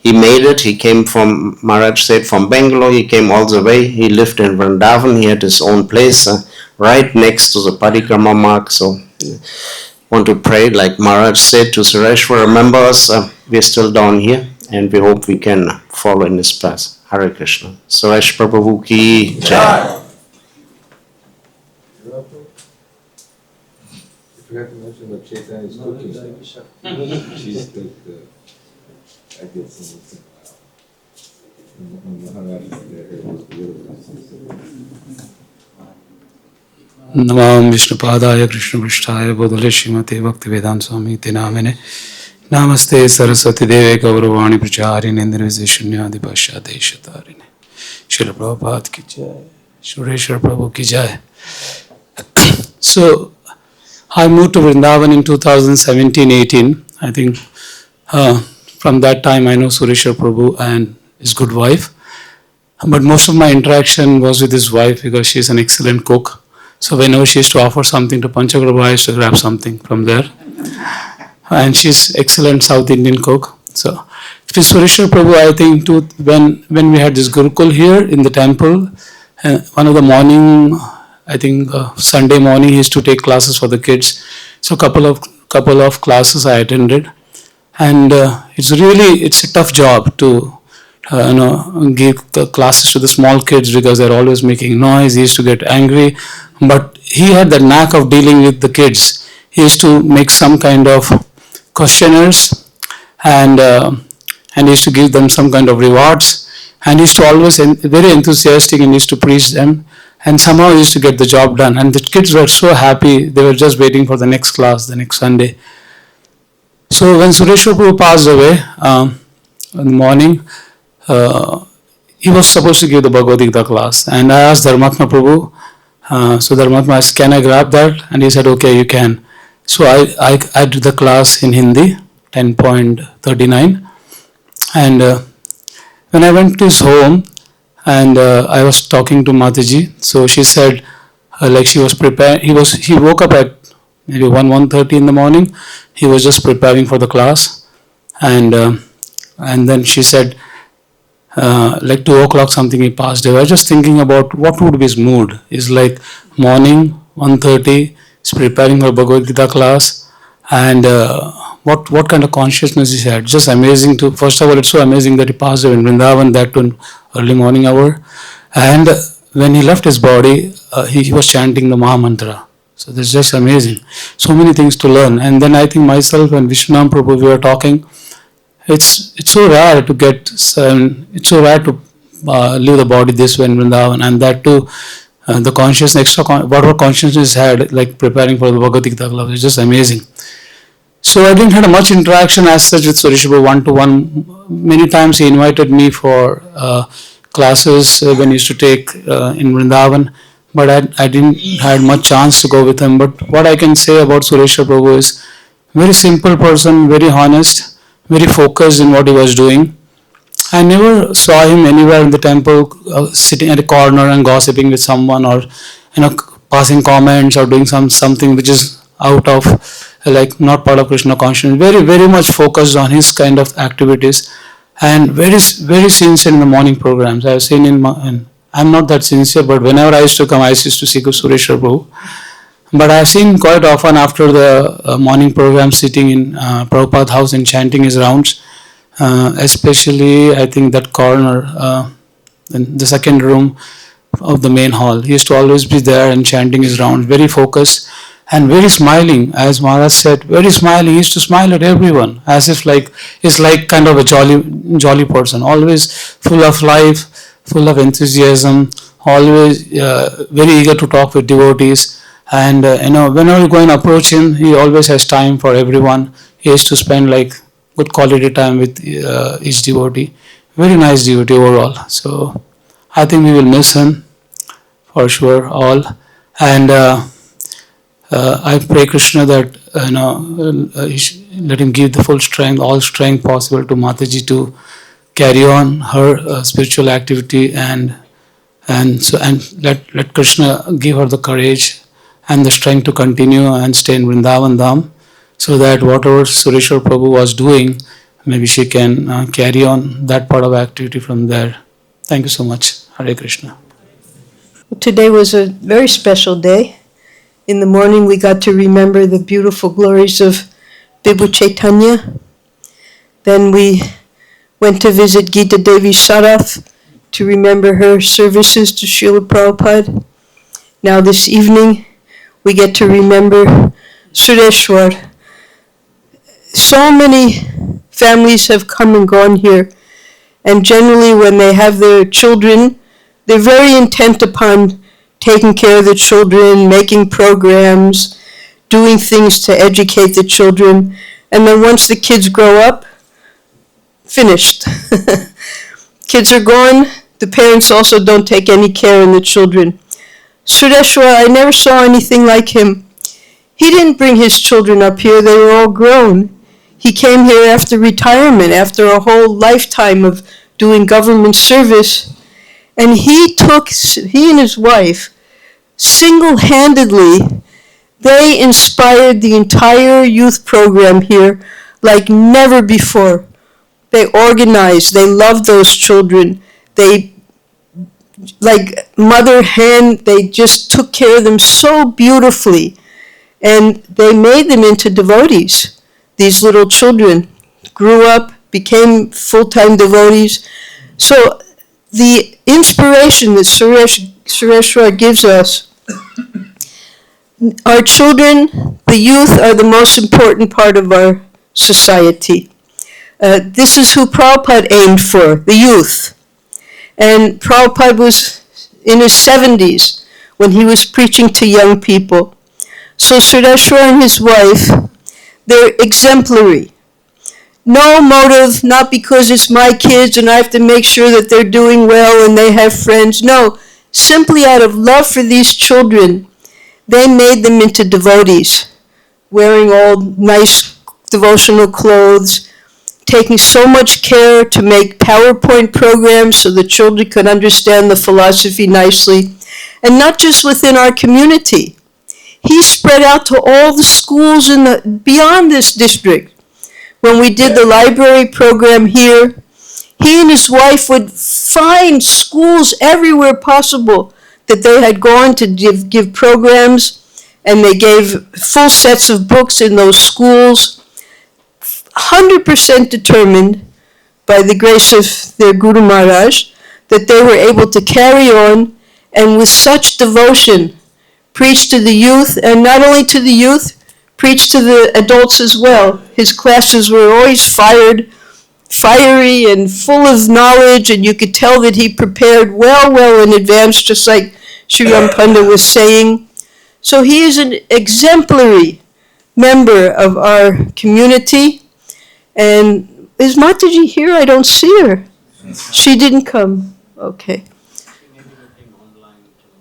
He made it. He came from, Maharaj said, from Bangalore. He came all the way. He lived in Vrindavan. He had his own place right next to the Parikrama mark. So want to pray, like Maharaj said to Sureshwar, remember us, we're still down here, and we hope we can follow in his path. Hare Krishna. Sureshwar Prabhu ki jai. I forgot to mention that Chaitanya is cooking. She's I did some Namam Vishnupadaya Krishna Prishtaya Bodhale Srimate Bhakti-Vedanta Swami Iti Namine Namaste Saraswati Deve Gauravani Pracharini Nirvizishunyadi Pashyade Shatarine Srila Prabhupada ki jai, Sureshwar Prabhu ki jai. So I moved to Vrindavan in 2017-18. I think from that time I know Sureshwar Prabhu and his good wife. But most of my interaction was with his wife because she is an excellent cook. So whenever she used to offer something to Panchagrabha, I used to grab something from there. And she's excellent South Indian cook. So with Sureshwar Prabhu, I think when we had this Gurukul here in the temple, one of the morning, I think Sunday morning, he used to take classes for the kids. So couple of classes I attended. And it's a tough job to give the classes to the small kids because they're always making noise. He used to get angry, but he had the knack of dealing with the kids. He used to make some kind of questionnaires, and he used to give them some kind of rewards, and he used to always very enthusiastic and used to preach them, and somehow he used to get the job done. And the kids were so happy, they were just waiting for the next class, the next Sunday. So when Sureshwar Prabhu passed away in the morning, he was supposed to give the Bhagavad-Gita class, and I asked Dharmatma Prabhu, so Dharmatma asked, can I grab that? And he said, okay, you can. So I did the class in Hindi, 10.39, and when I went to his home, and I was talking to Mataji, so she said, like she was prepared, he woke up at maybe 1:30 in the morning. He was just preparing for the class, and then she said, like 2 o'clock something he passed away. I was just thinking about what would be his mood. It's like morning 1:30, he's preparing for Bhagavad Gita class, and what kind of consciousness he had. Just amazing to, first of all, it's so amazing that he passed away in Vrindavan, that to an early morning hour. And when he left his body, he was chanting the Maha Mantra. So that's just amazing. So many things to learn. And then I think myself and Vishnam Prabhu, we were talking, it's so rare to get, it's so rare to leave the body this way in Vrindavan, and that too, the consciousness, whatever consciousness had, like preparing for the Bhagavad-Gita club, it's just amazing. So I didn't have much interaction as such with Sureshwar one-to-one. Many times he invited me for classes when he used to take in Vrindavan, but I didn't had much chance to go with him. But what I can say about Sureshwar Prabhu is very simple person, very honest, very focused in what he was doing. I never saw him anywhere in the temple sitting at a corner and gossiping with someone, or passing comments or doing something which is out of, like, not part of Krishna consciousness. Very, very much focused on his kind of activities, and very, very sincere in the morning programs. I have seen and I'm not that sincere, but whenever I used to come, I used to see Sureshwar Prabhu. But I've seen quite often after the morning program sitting in Prabhupada house and chanting his rounds, especially I think that corner, in the second room of the main hall. He used to always be there and chanting his rounds, very focused and very smiling. As Maharaj said, very smiling. He used to smile at everyone as if like he's like kind of a jolly person, always full of life, full of enthusiasm, always very eager to talk with devotees. And whenever you go and approach him, he always has time for everyone. He used to spend like good quality time with each devotee. Very nice devotee overall. So I think we will miss him for sure all. And I pray Krishna that let him give the full strength, all strength possible to Mataji to carry on her spiritual activity, and let Krishna give her the courage and the strength to continue and stay in Vrindavan Dham, so that whatever Sureshwar Prabhu was doing, maybe she can carry on that part of activity from there. Thank you so much. Hare Krishna. Today was a very special day. In the morning we got to remember the beautiful glories of Vibhu Chaitanya. Then we went to visit Gita Devi Sarath to remember her services to Srila Prabhupada. Now this evening we get to remember Sureshwar. So many families have come and gone here, and generally when they have their children, they're very intent upon taking care of the children, making programs, doing things to educate the children, and then once the kids grow up, finished. Kids are gone, the parents also don't take any care in the children. Sureshwar, I never saw anything like him. He didn't bring his children up here, they were all grown. He came here after retirement, after a whole lifetime of doing government service, and he and his wife, single-handedly, they inspired the entire youth program here like never before. They organized, they loved those children, they, like mother hen, they just took care of them so beautifully, and they made them into devotees. These little children grew up, became full-time devotees. So the inspiration that Sureshwar gives us, our children, the youth, are the most important part of our society. This is who Prabhupada aimed for, the youth. And Prabhupada was in his 70s when he was preaching to young people. So Sureshwar and his wife, they're exemplary. No motive, not because it's my kids and I have to make sure that they're doing well and they have friends. No, simply out of love for these children, they made them into devotees, wearing all nice devotional clothes, taking so much care to make PowerPoint programs so the children could understand the philosophy nicely. And not just within our community. He spread out to all the schools beyond this district. When we did the library program here, he and his wife would find schools everywhere possible that they had gone to give programs, and they gave full sets of books in those schools, 100% determined by the grace of their Guru Maharaj that they were able to carry on and with such devotion preach to the youth, and not only to the youth, preach to the adults as well. His classes were always fiery and full of knowledge, and you could tell that he prepared well in advance, just like Sri Ram Panda was saying. So he is an exemplary member of our community. And is Mataji here? I don't see her. She didn't come. Okay.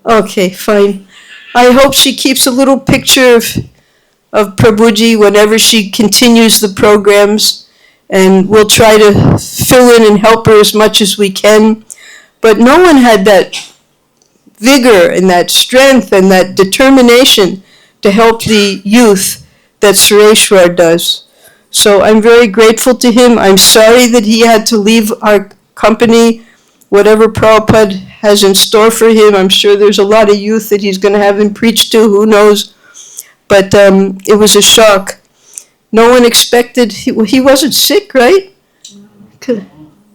Okay, fine. I hope she keeps a little picture of Prabhuji whenever she continues the programs, and we'll try to fill in and help her as much as we can. But no one had that vigor and that strength and that determination to help the youth that Sureshwar does. So I'm very grateful to him. I'm sorry that he had to leave our company. Whatever Prabhupada has in store for him, I'm sure there's a lot of youth that he's going to have him preach to, who knows. But it was a shock. No one expected, he wasn't sick, right?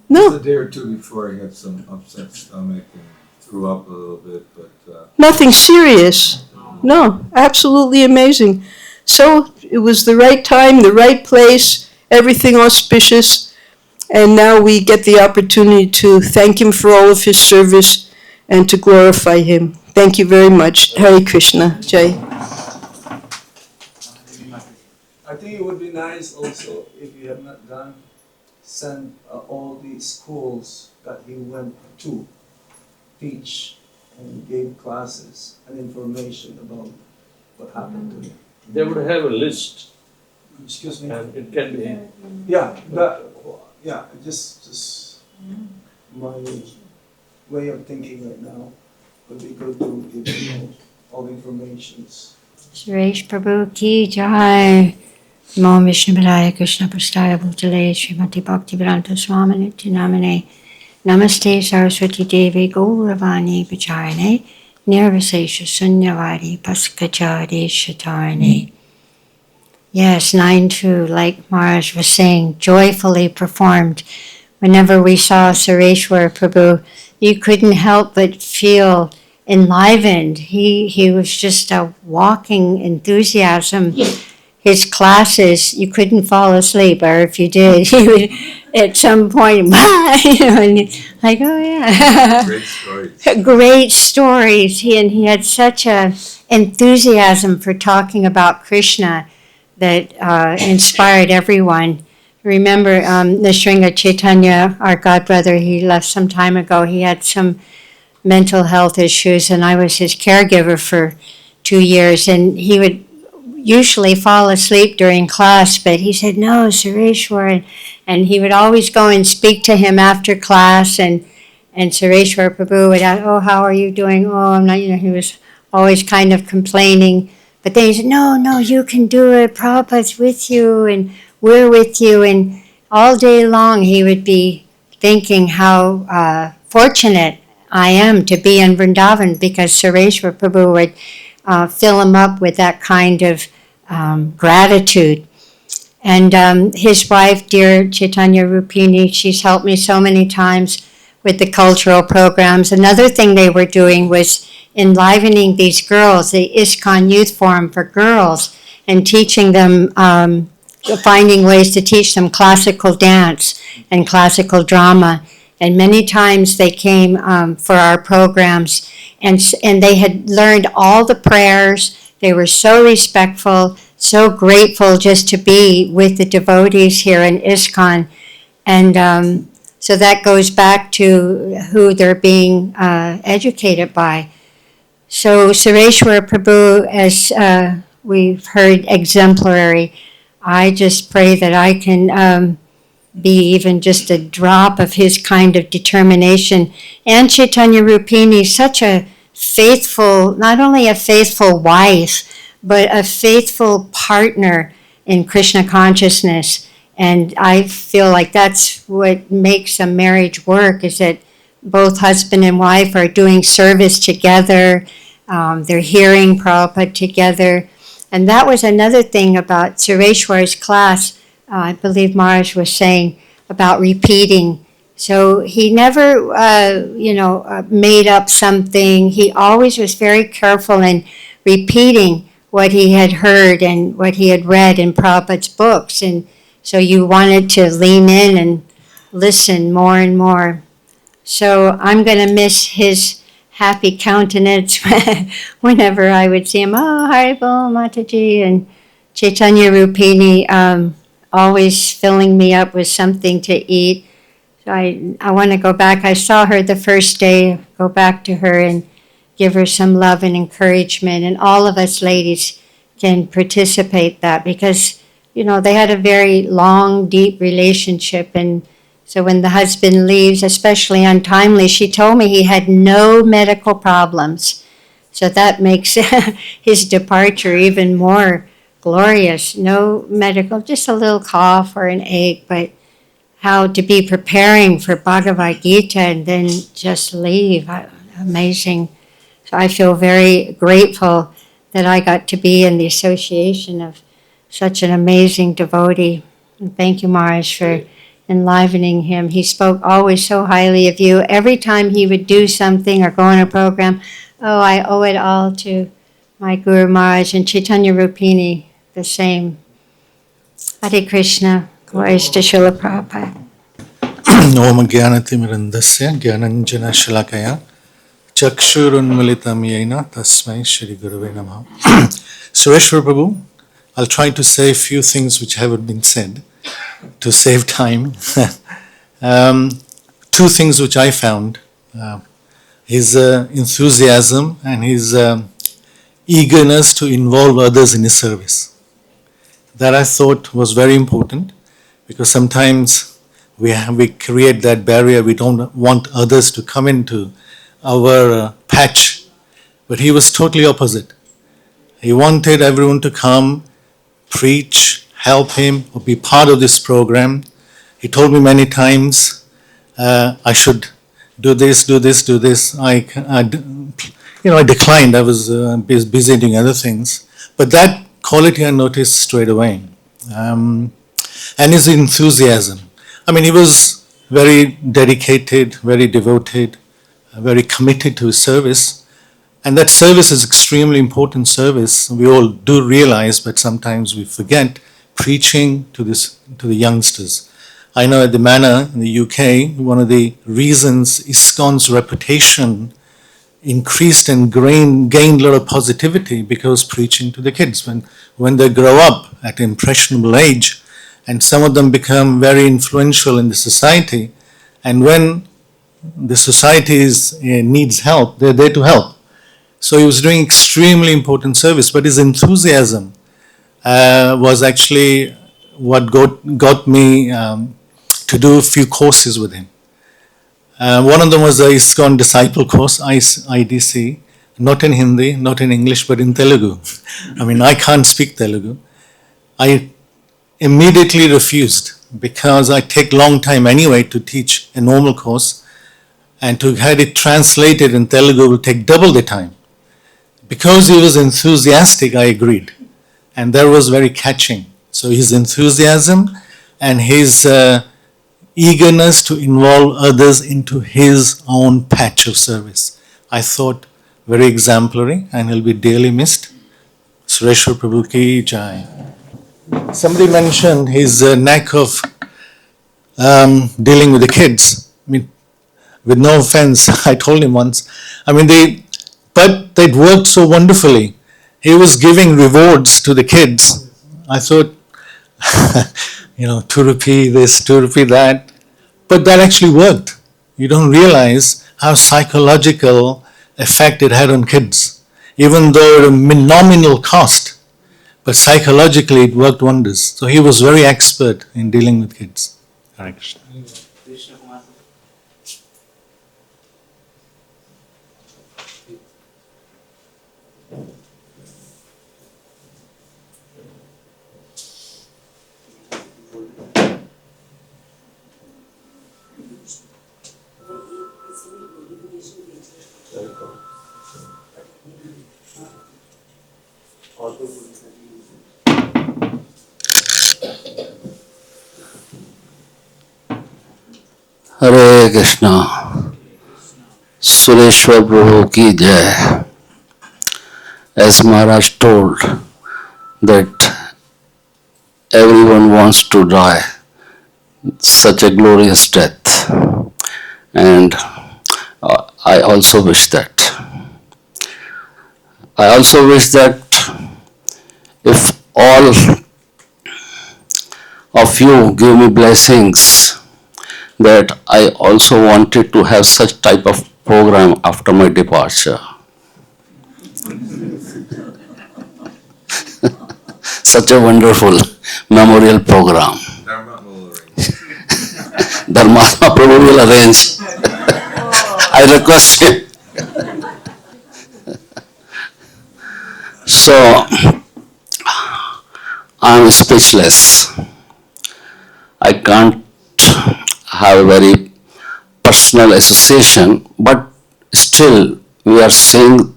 No. A day or two before, he had some upset stomach and threw up a little bit, but Nothing serious. No, absolutely amazing. So it was the right time, the right place, everything auspicious. And now we get the opportunity to thank him for all of his service and to glorify him. Thank you very much. Hare Krishna. Jai. I think it would be nice also, if you have not done, send all the schools that he went to teach and gave classes and information about what happened to him. They would have a list, Excuse me? and it can be. Yeah, just my way of thinking right now would be good to give you all the informations. Suresh Prabhu ki jai. Namo Vishnu Padaya Krishna Prasthaya Bhutale Srimati Bhakti-Vedanta Swami Nitya Namane Namaste Saraswati Devi Gauravani Pacharane Nirvisesha Sunyavadi Paskachari Shatarane. Yes, 9-2, like Maharaj was saying, joyfully performed. Whenever we saw Sureshwar Prabhu, you couldn't help but feel enlivened. He was just a walking enthusiasm. His classes, you couldn't fall asleep, or if you did, he would at some point, and like, oh yeah. great stories. Great stories. He had such a enthusiasm for talking about Krishna that inspired everyone. Remember, Nishringa Chaitanya, our godbrother, he left some time ago. He had some mental health issues, and I was his caregiver for 2 years, and he would usually fall asleep during class, but he said, no, Sureshwar, and he would always go and speak to him after class, and Sureshwar Prabhu would ask, oh, how are you doing? Oh, I'm not, he was always kind of complaining, but then he said, no, you can do it, Prabhupada's with you, and we're with you, and all day long he would be thinking how fortunate I am to be in Vrindavan, because Sureshwar Prabhu would fill him up with that kind of gratitude. And his wife, dear Chaitanya Rupini, she's helped me so many times with the cultural programs. Another thing they were doing was enlivening these girls, the ISKCON Youth Forum for girls, and teaching them, finding ways to teach them classical dance and classical drama. And many times they came for our programs, and they had learned all the prayers. They were so respectful, so grateful just to be with the devotees here in ISKCON. And so that goes back to who they're being educated by. So Sureshwar Prabhu, as we've heard, exemplary. I just pray that I can be even just a drop of his kind of determination. And Chaitanya Rupini, such a faithful, not only a faithful wife, but a faithful partner in Krishna consciousness. And I feel like that's what makes a marriage work, is that both husband and wife are doing service together. They're hearing Prabhupada together. And that was another thing about Sureshwar's class. I believe Maharaj was saying about repeating. So he never, made up something. He always was very careful in repeating what he had heard and what he had read in Prabhupada's books. And so you wanted to lean in and listen more and more. So I'm going to miss his happy countenance whenever I would see him. Oh, Haribol Mataji, and Chaitanya Rupini always filling me up with something to eat. So I want to go back. I saw her the first day, go back to her and give her some love and encouragement. And all of us ladies can participate that, because, they had a very long, deep relationship. And so when the husband leaves, especially untimely, she told me he had no medical problems. So that makes his departure even more glorious. No medical, just a little cough or an ache, but how to be preparing for Bhagavad-Gita and then just leave. Amazing. So I feel very grateful that I got to be in the association of such an amazing devotee. And thank you, Maharaj, for enlivening him. He spoke always so highly of you. Every time he would do something or go on a program, oh, I owe it all to my Guru Maharaj, and Chaitanya Rupini, the same. Hare Krishna. Glories to Srila Prabhupada. Om Jnanatimirandasya Jnananjana Chakshurunmilitam Yena Tasmai Shri Gurave Namaha. Sureshwar Prabhu, I'll try to say a few things which haven't been said to save time. Two things which I found, his enthusiasm and his eagerness to involve others in his service. That I thought was very important, because sometimes we create that barrier. We don't want others to come into our patch, but he was totally opposite. He wanted everyone to come, preach, help him, or be part of this program. He told me many times, I should do this. I declined. I was busy doing other things. But that quality I noticed straight away. And his enthusiasm. I mean, he was very dedicated, very devoted, very committed to his service. And that service is extremely important service. We all do realize, but sometimes we forget, preaching to the youngsters. I know at the Manor in the UK, one of the reasons ISKCON's reputation increased and gained a lot of positivity, because preaching to the kids. When they grow up at impressionable age, and some of them become very influential in the society, and when the society needs help, they're there to help. So he was doing extremely important service, but his enthusiasm was actually what got me to do a few courses with him. One of them was the ISKCON Disciple Course, IDC, not in Hindi, not in English, but in Telugu. I mean, I can't speak Telugu. I immediately refused, because I take long time anyway to teach a normal course, and to have it translated in Telugu will take double the time. Because he was enthusiastic, I agreed. And that was very catching. So his enthusiasm and his eagerness to involve others into his own patch of service, I thought very exemplary, and he'll be dearly missed. Sureshwar Prabhu ki jai. Somebody mentioned his knack of dealing with the kids. I mean, with no offense, I told him once, but they'd worked so wonderfully. He was giving rewards to the kids. I thought, 2 rupee this, 2 rupee that. But that actually worked. You don't realize how psychological effect it had on kids. Even though at a nominal cost, but psychologically it worked wonders. So he was very expert in dealing with kids. Hare Krishna. Hare Krishna. Sureshwar Prabhu ki jai. As Maharaj told that everyone wants to die such a glorious death, and I also wish that. I also wish that if all of you give me blessings, that I also wanted to have such type of program after my departure. Such a wonderful memorial program. Dharma Prabhu will arrange. I request him. So, I am speechless. I can't have a very personal association, but still we are seeing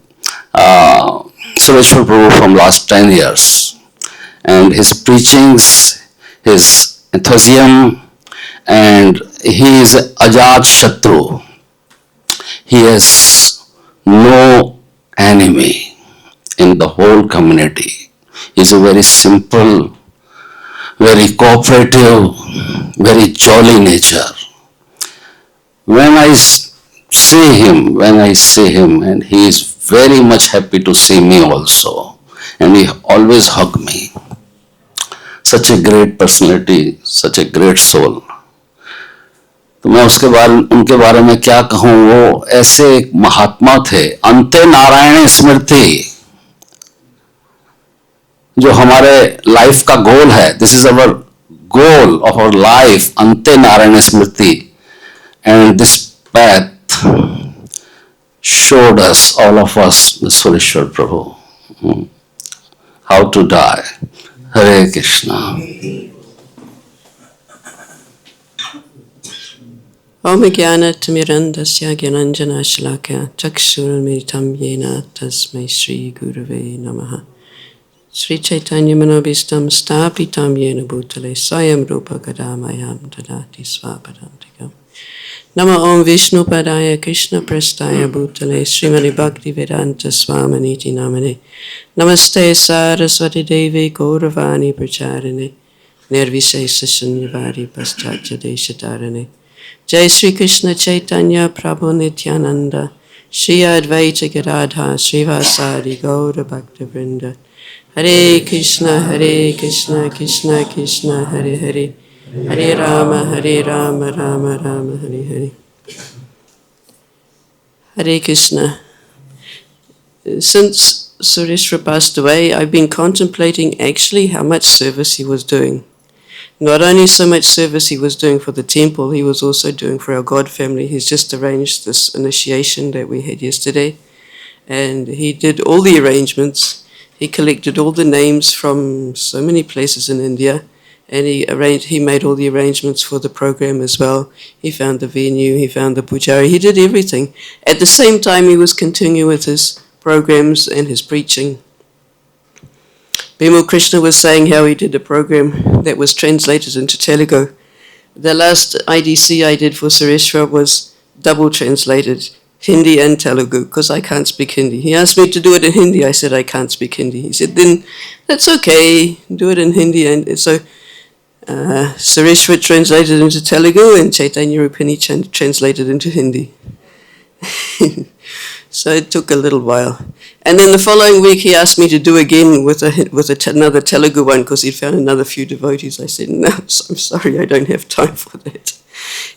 Sureshwar Prabhu from last 10 years. And his preachings, his enthusiasm, and he is Ajat Shatru. He has no enemy in the whole community. He is a very simple, very cooperative, very jolly nature. When I see him, and he is very much happy to see me also, and he always hug me. Such a great personality, such a great soul. तो मैं उनके बारे में क्या कहूं, वो ऐसे एक महात्मा थे. अंते नारायण स्मृति जो हमारे लाइफ का गोल है, this is our goal of our life, अंते नारायण स्मृति. And this path showed us, all of us, the Sureshwar Prabhu, how to die. Hare Krishna. Om Jnana-timirandasya Gyananjana-shalakaya Chakshurmilitam Yena Tasmai Shri Gurave Namaha. Sri Chaitanya Manobhistam Stapitam Yena Bhutale Swayam Rupa Kadamayam Dadati Swapadantikam. Nama Om Vishnu Padaya Krishna Prastaya Bhutale Srimati Bhakti Vedanta Swamaniti Namane. Namaste Saraswati Devi Gauravani Pracharine Nirvishesha Shunyavadi Paschatya Deshatarane. Jai Shri Krishna Chaitanya Prabhu Nityananda Shri Advaita Gadadha Srivasadi Gaura Bhakta Vrinda. Hare Krishna Krishna Krishna Hare Hare Hare Rama Rama Rama Hare Hare. Hare Krishna. Since Sureshwar passed away, I've been contemplating actually how much service he was doing. Not only so much service he was doing for the temple, he was also doing for our God family. He's just arranged this initiation that we had yesterday. And he did all the arrangements. He collected all the names from so many places in India. And he made all the arrangements for the program as well. He found the venue, he found the pujari, he did everything. At the same time, he was continuing with his programs and his preaching. Bimal Krishna was saying how he did a program that was translated into Telugu. The last IDC I did for Sureshwar was double translated, Hindi and Telugu, because I can't speak Hindi. He asked me to do it in Hindi. I said, I can't speak Hindi. He said, then that's okay, do it in Hindi. And so Sureshwar translated into Telugu and Chaitanya Rupini translated into Hindi. So it took a little while. And then the following week he asked me to do again with another Telugu one because he'd found another few devotees. I said, no, I'm sorry, I don't have time for that.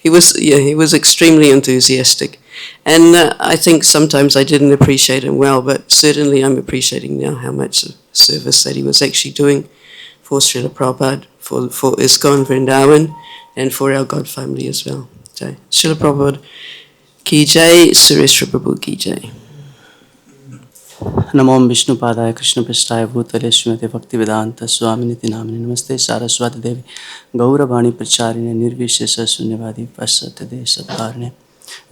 He was extremely enthusiastic. And I think sometimes I didn't appreciate him well, but certainly I'm appreciating now how much service that he was actually doing for Srila Prabhupada, for ISKCON Vrindavan, and for our God family as well. So, Srila Prabhupada Ki Jai, Sureshwar Prabhu Ki Jai. नमो विष्णु पादाय कृष्ण पृष्ठाय भूतले श्रीमते भक्ति वेदांत स्वामिनिति नामिने नमस्ते सारस्वती देवी गौरवाणी प्रचारिणे निर्विशेष शून्यवादी पश्चात देशतारिणे.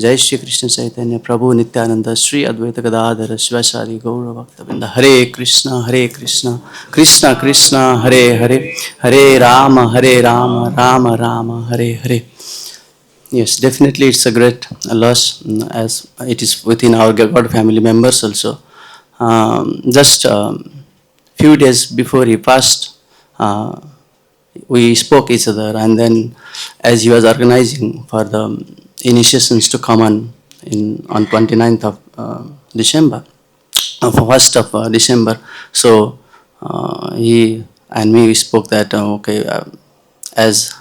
जय श्री कृष्ण चैतन्य प्रभु नित्यानंद श्री अद्वैत गदाधर शिवाचार्य गौर भक्तवृंद. हरे Krishna Krishna Krishna Hare Hare Hare Ram Ram Ram Hare Hare. Yes, definitely it's a great loss as it is within our God family members also. Just few days before he passed, we spoke each other, and then as he was organizing for the initiations to come on 29th of December, 1st of December, so he and me we spoke that as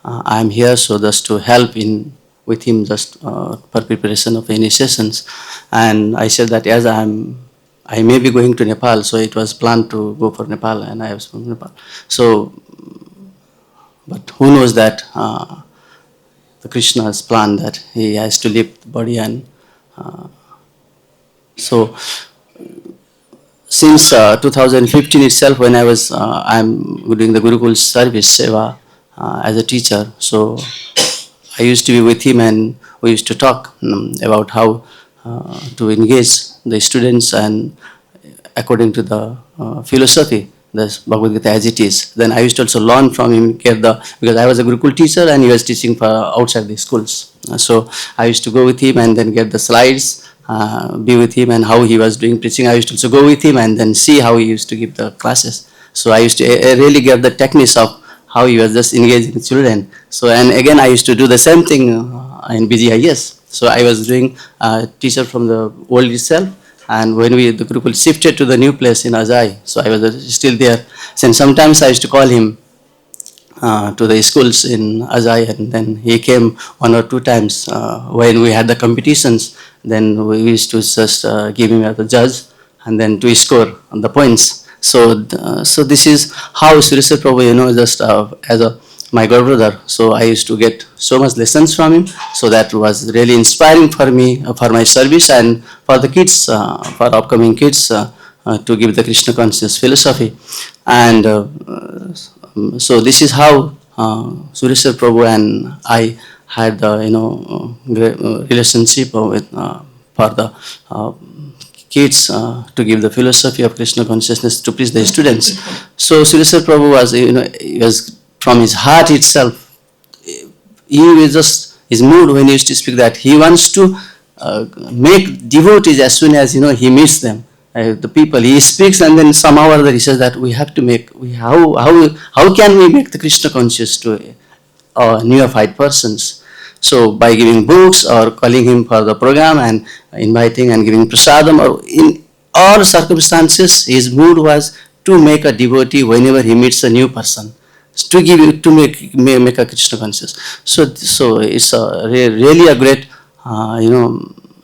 I am here, so just to help with him just for preparation of initiations. And I said that as I may be going to Nepal, so it was planned to go for Nepal, and I was from Nepal. So, but who knows that the Krishna has planned that he has to leave the body, and so since 2015 itself, when I'm doing the Gurukul service seva as a teacher, so I used to be with him, and we used to talk about how to engage the students, and according to the philosophy, the Bhagavad-Gita as it is. Then I used to also learn from him, because I was a Gurukul teacher and he was teaching for outside the schools. So I used to go with him and then get the slides, be with him, and how he was doing preaching. I used to also go with him and then see how he used to give the classes. So I used to really get the techniques of how he was just engaging the children. So, and again I used to do the same thing in BGIS. So I was doing teacher from the old itself, and when the Gurukul shifted to the new place in Ajai, so I was still there. So sometimes I used to call him to the schools in Ajai, and then he came 1 or 2 times when we had the competitions. Then we used to just give him as a judge and then to score the points. So this is how Sureshwar Prabhu, just as my god brother. So I used to get so much lessons from him. So that was really inspiring for me, for my service, and for the kids, for upcoming kids, to give the Krishna conscious philosophy. And so this is how Sureshwar Prabhu and I had the great relationship with for the kids, to give the philosophy of Krishna consciousness to please the students. So Sureshwar Prabhu was, he was from his heart itself. He was just his mood when he used to speak, that he wants to make devotees as soon as he meets them. The people he speaks, and then somehow or other he says that we have to make, how can we make the Krishna conscious to neophyte persons? So by giving books or calling him for the program and inviting and giving prasadam, or in all circumstances his mood was to make a devotee whenever he meets a new person, to make a Krishna conscious. So it's really a great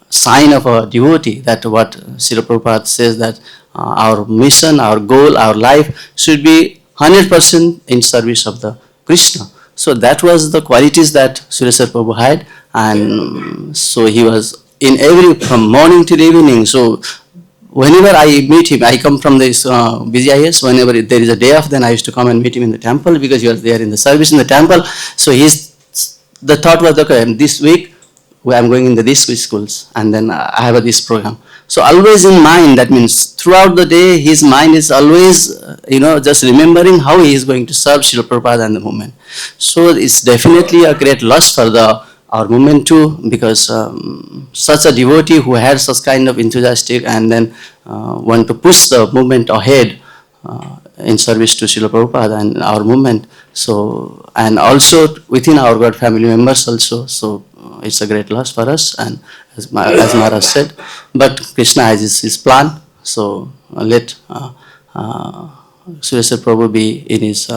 sign of a devotee, that what Srila Prabhupada says, that our mission, our goal, our life should be 100% in service of the Krishna. So that was the qualities that Sureshwar Prabhu had, and so he was in from morning till evening. So whenever I meet him, I come from this BGIS, whenever there is a day off, then I used to come and meet him in the temple, because he was there in the service in the temple. So the thought was, okay, this week I'm going in these schools, and then I have this program. So always in mind, that means throughout the day, his mind is always, just remembering how he is going to serve Srila Prabhupada and the movement. So it's definitely a great loss for our movement too, because such a devotee who had such kind of enthusiastic and then want to push the movement ahead in service to Srila Prabhupada and our movement. So, and also within our God family members also. So it's a great loss for us, and as Maharaj said, but Krishna has his plan. So let Sureshwar Prabhu be in his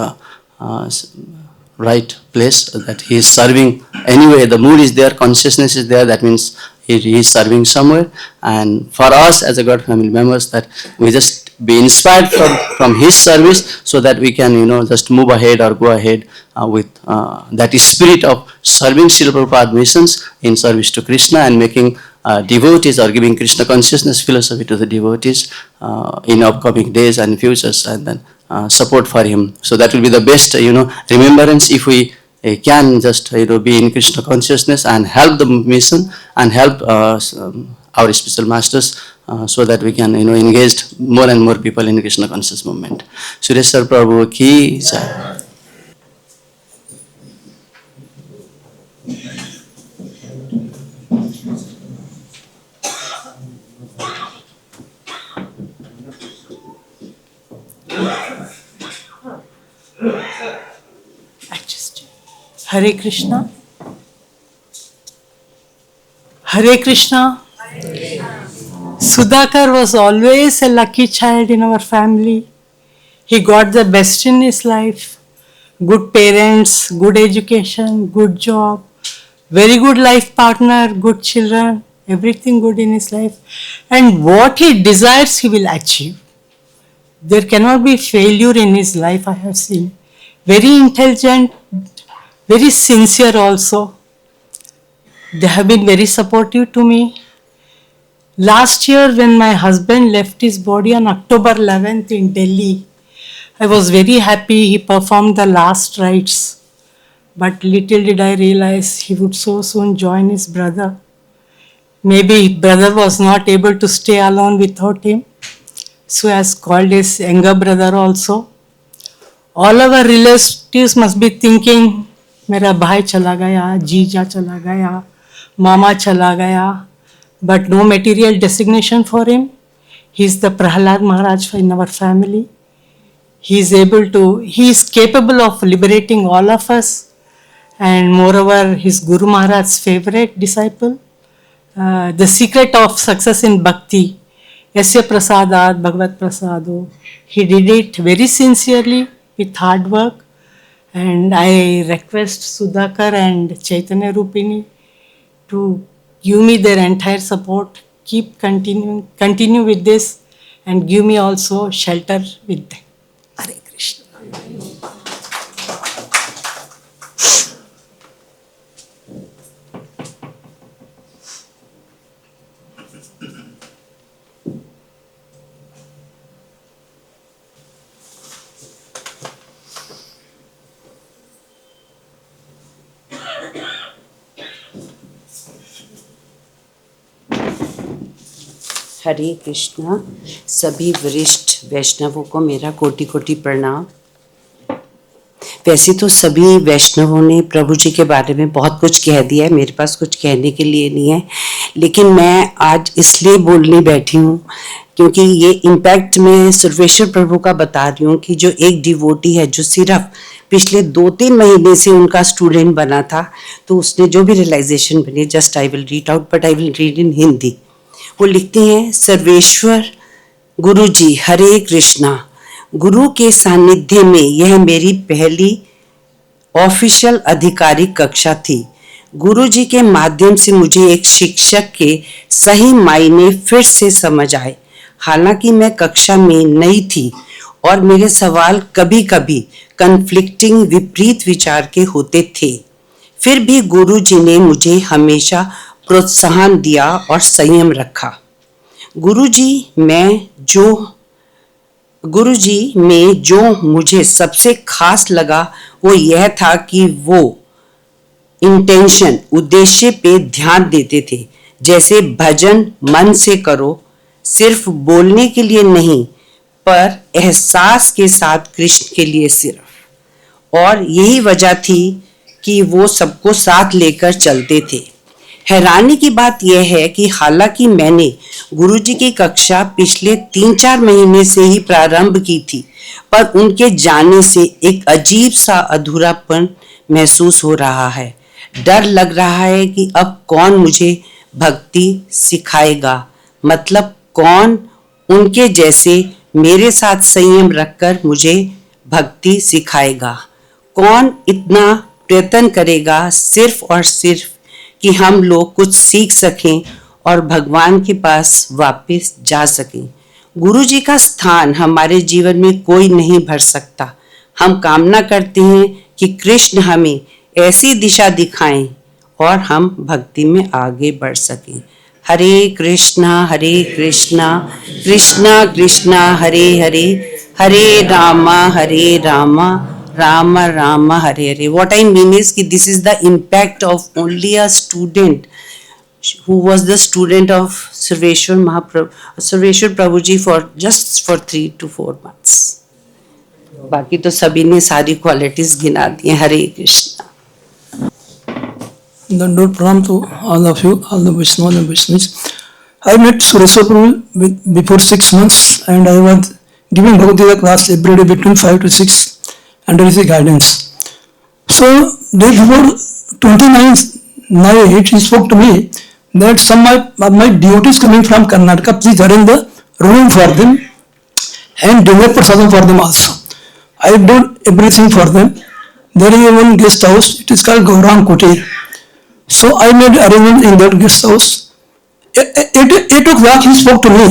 right place, that he is serving anyway. The mood is there, consciousness is there, that means he is serving somewhere. And for us as a God family members, that we just be inspired from his service, so that we can just move ahead or go ahead with that spirit of serving Srila Prabhupada missions in service to Krishna, and making devotees, or giving Krishna consciousness philosophy to the devotees in upcoming days and futures, and then support for him. So that will be the best remembrance, if we can just be in Krishna consciousness and help the mission and help our spiritual masters, so that we can engage more and more people in Krishna conscious movement. Sureshwar Prabhu ki jai. Hare Krishna. Hare Krishna. Sudhakar was always a lucky child in our family. He got the best in his life. Good parents, good education, good job, very good life partner, good children, everything good in his life. And what he desires, he will achieve. There cannot be failure in his life, I have seen. Very intelligent, very sincere also. They have been very supportive to me. Last year when my husband left his body on October 11th in Delhi, I was very happy. He performed the last rites. But little did I realize he would so soon join his brother. Maybe brother was not able to stay alone without him. so has called his younger brother also. All our relatives must be thinking, मेरा भाई चला गया, जीजा चला गया, मामा चला गया, but no material designation for him. He is the Prahlad Maharaj in our family. He is capable of liberating all of us, and moreover, his Guru Maharaj's favorite disciple. The secret of success in bhakti, Yasya Prasadat Bhagavad Prasado. He did it very sincerely with hard work, and I request Sudhakar and Chaitanya Rupini to give me their entire support. Continue with this, and give me also shelter with them. Hare Krishna. हरे कृष्णा। सभी वरिष्ठ वैष्णवों को मेरा कोटि कोटि प्रणाम। वैसे तो सभी वैष्णवों ने प्रभु जी के बारे में बहुत कुछ कह दिया है, मेरे पास कुछ कहने के लिए नहीं है, लेकिन मैं आज इसलिए बोलने बैठी हूँ क्योंकि ये इम्पैक्ट मैं सुरेश्वर प्रभु का बता रही हूँ कि जो एक डिवोटी है जो सिर्फ पिछले 2-3 महीने से उनका स्टूडेंट बना था, तो उसने जो भी रियलाइजेशन बनी, just I will read out but I will read in Hindi. वो लिखते हैं, सर्वेश्वर गुरु जी हरे कृष्णा। गुरु के सानिध्य में यह मेरी पहली ऑफिशियल आधिकारिक कक्षा थी। गुरु जी के माध्यम से मुझे एक शिक्षक के सही मायने फिर से समझ आए। हालांकि मैं कक्षा में नई थी और मेरे सवाल कभी कभी कन्फ्लिक्टिंग विपरीत विचार के होते थे, फिर भी गुरु जी ने मुझे हमेशा प्रोत्साहन दिया और संयम रखा। गुरुजी में जो मुझे सबसे खास लगा वो यह था कि वो इंटेंशन उद्देश्य पे ध्यान देते थे। जैसे भजन मन से करो, सिर्फ बोलने के लिए नहीं पर एहसास के साथ कृष्ण के लिए सिर्फ। और यही वजह थी कि वो सबको साथ लेकर चलते थे। हैरानी की बात यह है कि हालांकि मैंने गुरुजी की कक्षा पिछले 3-4 महीने से ही प्रारंभ की थी, पर उनके जाने से एक अजीब सा अधूरापन महसूस हो रहा है। डर लग रहा है कि अब कौन मुझे भक्ति सिखाएगा, मतलब कौन उनके जैसे मेरे साथ संयम रखकर मुझे भक्ति सिखाएगा। कौन इतना प्रयत्न करेगा सिर्फ और सिर्फ कि हम लोग कुछ सीख सकें और भगवान के पास वापस जा सकें। गुरु जी का स्थान हमारे जीवन में कोई नहीं भर सकता। हम कामना करते हैं कि कृष्ण हमें ऐसी दिशा दिखाएं और हम भक्ति में आगे बढ़ सकें। हरे कृष्णा कृष्णा कृष्णा हरे हरे, हरे Rama Ram Ram Hare Hare. What I mean is कि this is the impact of only a student who was the student of Sureshwar Prabhu ji for 3 to 4 months. बाकी तो सभी ने सारी क्वालिटीज गिना दी हैं। हरे Krishna. Dandot pranam to all of you, all the Vaishnavas and Vaishnavis. I met Sureshwar Prabhu before 6 months, and I was giving Bhagavad-Gita class every day between 5 to 6 under his guidance. So, day before 29th night, he spoke to me that some of my devotees coming from Karnataka, please arrange the room for them and dinner prasadam for them also. I did everything for them. There is one guest house, it is called Gaurang Kutir. So I made arrangement in that guest house. 8 o'clock he spoke to me,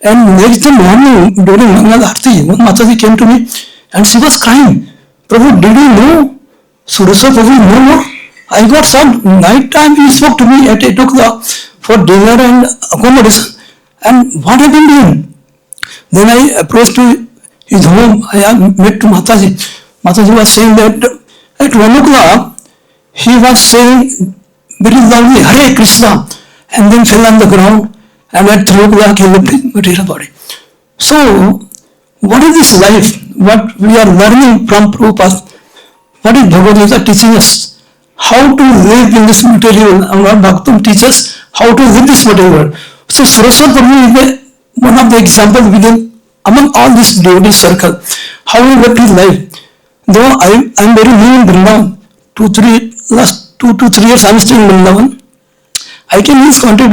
and next morning during Mangal Aarti, one Mataji came to me and she was crying. Prabhu, did you know Sureshwar Prabhu? No. I got some night time he spoke to me at 8 o'clock for dinner and accommodation. And what happened to him? Then I approached to his home. I met to Mataji. Mataji was saying that at 1 o'clock he was saying very loudly Hare Krishna and then fell on the ground, and at 3 o'clock he left his material body. So, what is this life? What we are learning from Prabhupada? What is Bhagavad-Gita teaching us? How to live in this material world. And what Bhaktam teaches how to live this material world. So, Sureshwar Prabhu is one of the examples within among all this devotee circle. How he lived his life. Though I am very new in Vrindavan, last 2 to 3 years I am still in Vrindavan. I came in his contact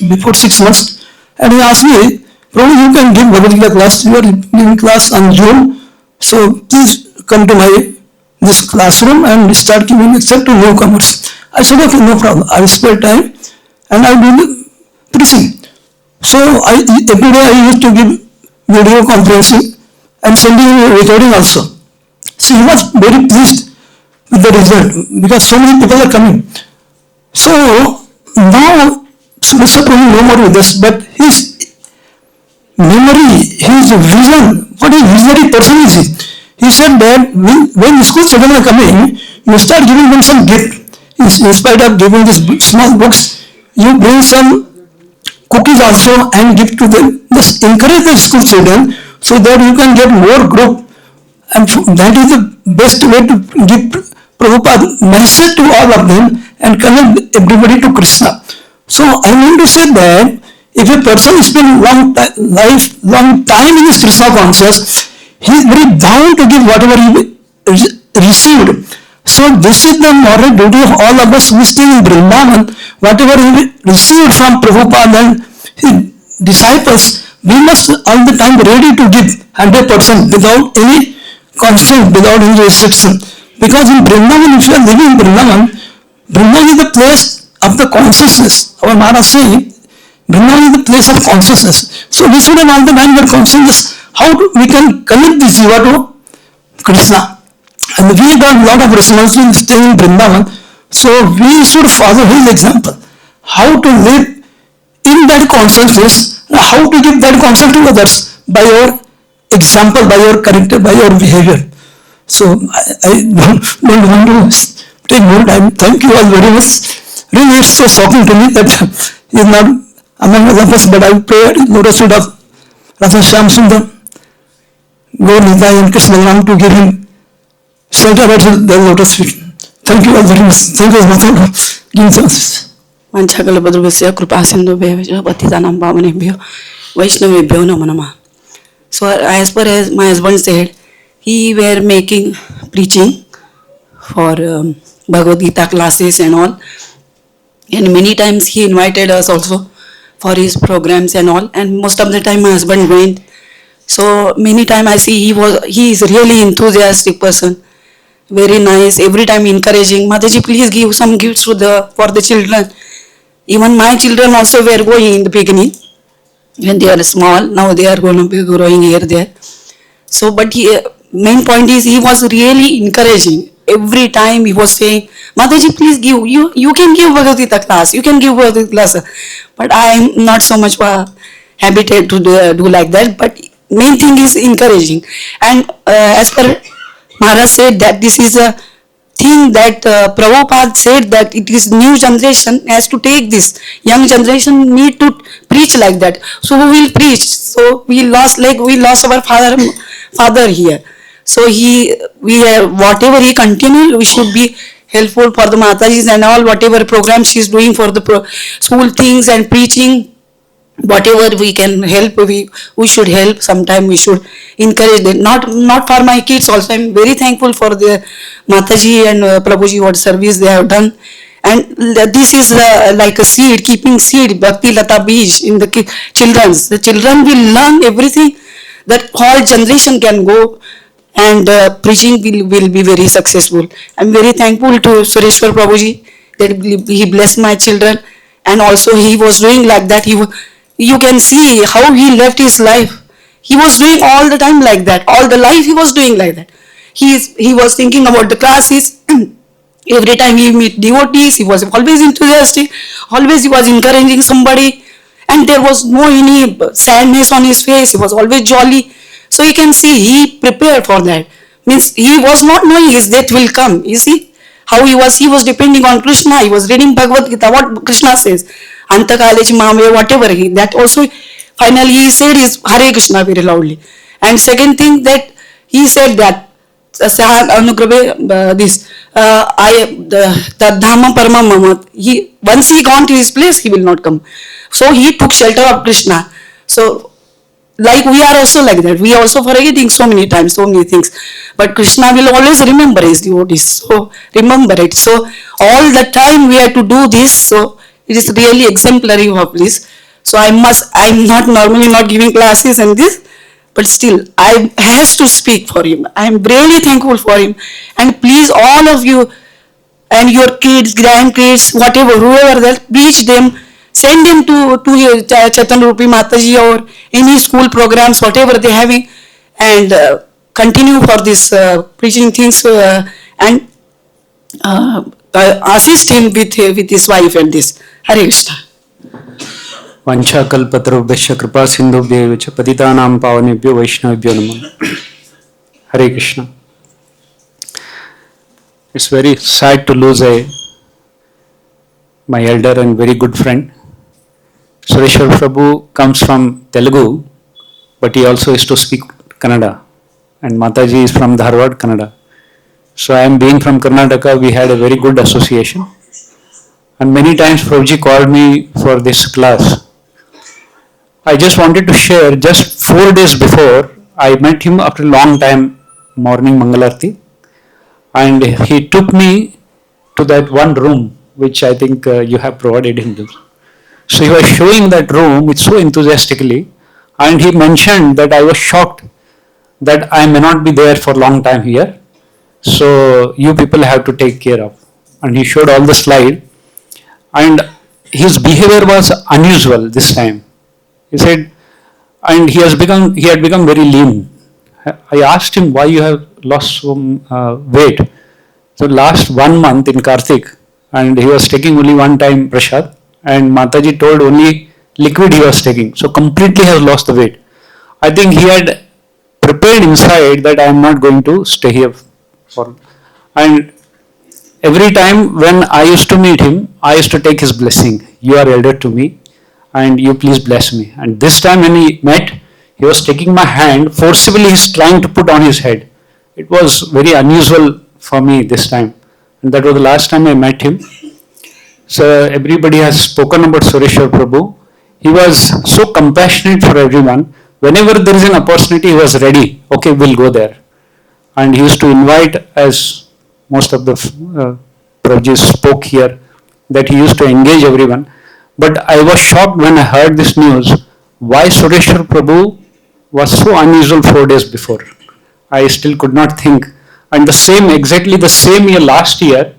before 6 months, and he asked me, Prabhu, you can give Bhagavad-Gita class. You are giving class on Zoom, so please come to this classroom and start giving lecture to newcomers. I said, okay, no problem. I will spare time and I will do the preaching. So every day I used to give video conferencing and sending a recording also. So he was very pleased with the result because so many people are coming. So now Sureshwar Prabhu no more with us, but his memory, his vision, what a visionary person is he? He said that when school children are coming, you start giving them some gift. In spite of giving these small books, you bring some cookies also and give to them. Just encourage the school children so that you can get more group. And that is the best way to give Prabhupada message to all of them and connect everybody to Krishna. So I want to say that if a person spends long time in this Krishna consciousness, he is very bound to give whatever he received. So this is the moral duty of all of us who stay in Vrindavan. Whatever he received from Prabhupada and his disciples, we must all the time be ready to give 100% without any constraint, without any restriction. Because in Vrindavan, if you are living in Vrindavan, Vrindavan is the place of the consciousness. Our Maharaj saying, Vrindavan is the place of consciousness. So we should have all the time get consciousness how we can connect this jiva to Krishna. And we got a lot of responsibility staying in Vrindavan. So we should follow his example. How to live in that consciousness, how to give that consciousness to others by your example, by your character, by your behavior. So I don't want to take more time. Thank you all very much. Really, it's so shocking to me that he is not among all of us, but I pray at lotus feet of Radha Shyam Sundar, Gaur Nitai and Krishna Ram to give him shelter at the lotus feet. Thank you all very much. Thank you very much for giving us. Manchakalapadruvasya कृपा सिंधुभ्यो पतितानां पावनेभ्यो वैष्णवेभ्यो नमो नमः. So as per as my husband said, he were making preaching for Bhagavad-Gita classes and all, and many times he invited us also for his programs and all, and most of the time my husband went. So many times I see he is really enthusiastic person, very nice, every time encouraging, Mataji please give some gifts for the children. Even my children also were going in the beginning when they are small. Now they are going to be growing here there. So but main point is he was really encouraging. Every time he was saying, Mataji please give, you can give Bhagavad-Gita class, you can give Bhagavad-Gita class. But I am not so much habited to do like that. But main thing is encouraging. And as per Maharaj said that this is a thing that Prabhupada said that it is new generation has to take this. Young generation need to preach like that. So who will preach? So we lost our father here. So whatever he continued, we should be helpful for the Matajis and all, whatever programs she is doing for the school things and preaching. Whatever we can help, we should help. Sometime we should encourage them. Not for my kids also. I am very thankful for the Mataji and Prabhuji what service they have done. And this is like a seed, keeping seed, Bhakti Lata Bij in the children's. The children will learn everything that whole generation can go, and preaching will be very successful. I am very thankful to Sureshwar Prabhuji that he blessed my children, and also he was doing like that. You can see how he left his life. He was doing all the time like that. All the life he was doing like that. He was thinking about the classes. Every time he meet devotees, he was always enthusiastic. Always he was encouraging somebody. And there was no any sadness on his face. He was always jolly. So you can see he prepared for that. Means he was not knowing his death will come. You see how he was depending on Krishna. He was reading Bhagavad-Gita, what Krishna says. Antakalechi Mame, whatever that also Finally, he said his Hare Krishna very loudly. And second thing that he said that this Tadhama Parama Mama. Once he gone to his place, he will not come. So he took shelter of Krishna. So like we are also like that. We are also forgetting so many times, so many things. But Krishna will always remember his devotees. So remember it. So all the time we have to do this. So it is really exemplary of this. So I'm not normally not giving classes and this, but still I has to speak for him. I'm really thankful for him. And please all of you and your kids, grandkids, whatever, whoever that, reach them, send them to Chaitanya Rupi Mataji or any school programs, whatever they having, and continue for this preaching things and assist him with his wife and this. Hare Krishna. Vanchakalpatarubhyasya kripa sindhubhyev cha patitanam pavanebhyo vaishnavibhyo namo. Hare Krishna. It's very sad to lose my elder and very good friend. Sureshwar Prabhu comes from Telugu, but he also used to speak Kannada. And Mataji is from Dharwad, Kannada. So I am being from Karnataka, we had a very good association. And many times Prabhuji called me for this class. I just wanted to share, just 4 days before, I met him after a long time, morning Mangalarti. And he took me to that one room, which I think you have provided him. So he was showing that room so enthusiastically, and he mentioned that I was shocked that I may not be there for a long time here. So you people have to take care of. And he showed all the slide, and his behavior was unusual this time. He said, and he had become very lean. I asked him why you have lost some weight. So last 1 month in Kartik, and he was taking only one time prasad, and Mataji told only liquid he was taking. So completely has lost the weight. I think he had prepared inside that I am not going to stay here for. And every time when I used to meet him, I used to take his blessing. You are elder to me, and you please bless me. And this time when he met, he was taking my hand, forcibly he's trying to put on his head. It was very unusual for me this time. And that was the last time I met him. So everybody has spoken about Sureshwar Prabhu. He was so compassionate for everyone. Whenever there is an opportunity, he was ready. Okay, we'll go there. And he used to invite, as most of the Prabhujis spoke here, that he used to engage everyone. But I was shocked when I heard this news, why Sureshwar Prabhu was so unusual 4 days before. I still could not think. And exactly the same year, last year,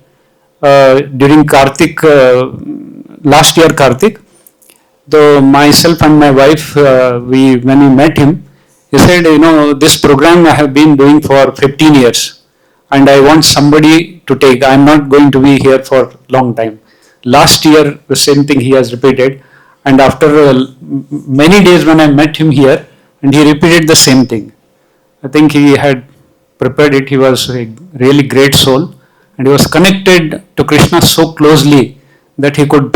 during Kartik, last year Kartik, though myself and my wife, when we met him, he said, this program I have been doing for 15 years and I want somebody to take. I am not going to be here for a long time. Last year, the same thing he has repeated, and after many days when I met him here, and he repeated the same thing. I think he had prepared it. He was a really great soul, and he was connected to Krishna so closely that he could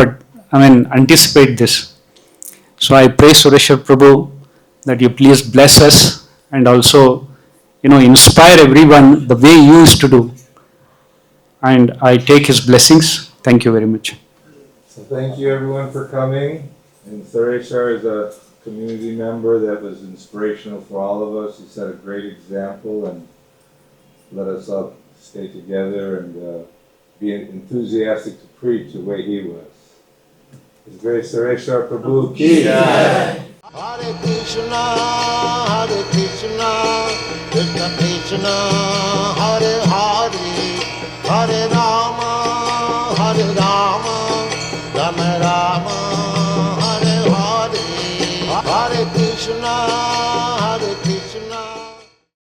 anticipate this. So I pray Sureshwar Prabhu that you please bless us and also inspire everyone the way you used to do. And I take his blessings. Thank you very much. So thank you everyone for coming. And Sureshwar is a community member that was inspirational for all of us. He set a great example and let us all stay together and be enthusiastic to preach the way he was. His great Sureshwar Prabhu ki jai. Hare Krishna, Krishna Krishna, Hare Hare, Hare Rama, Rama Rama, Hare Hare, Hare Krishna.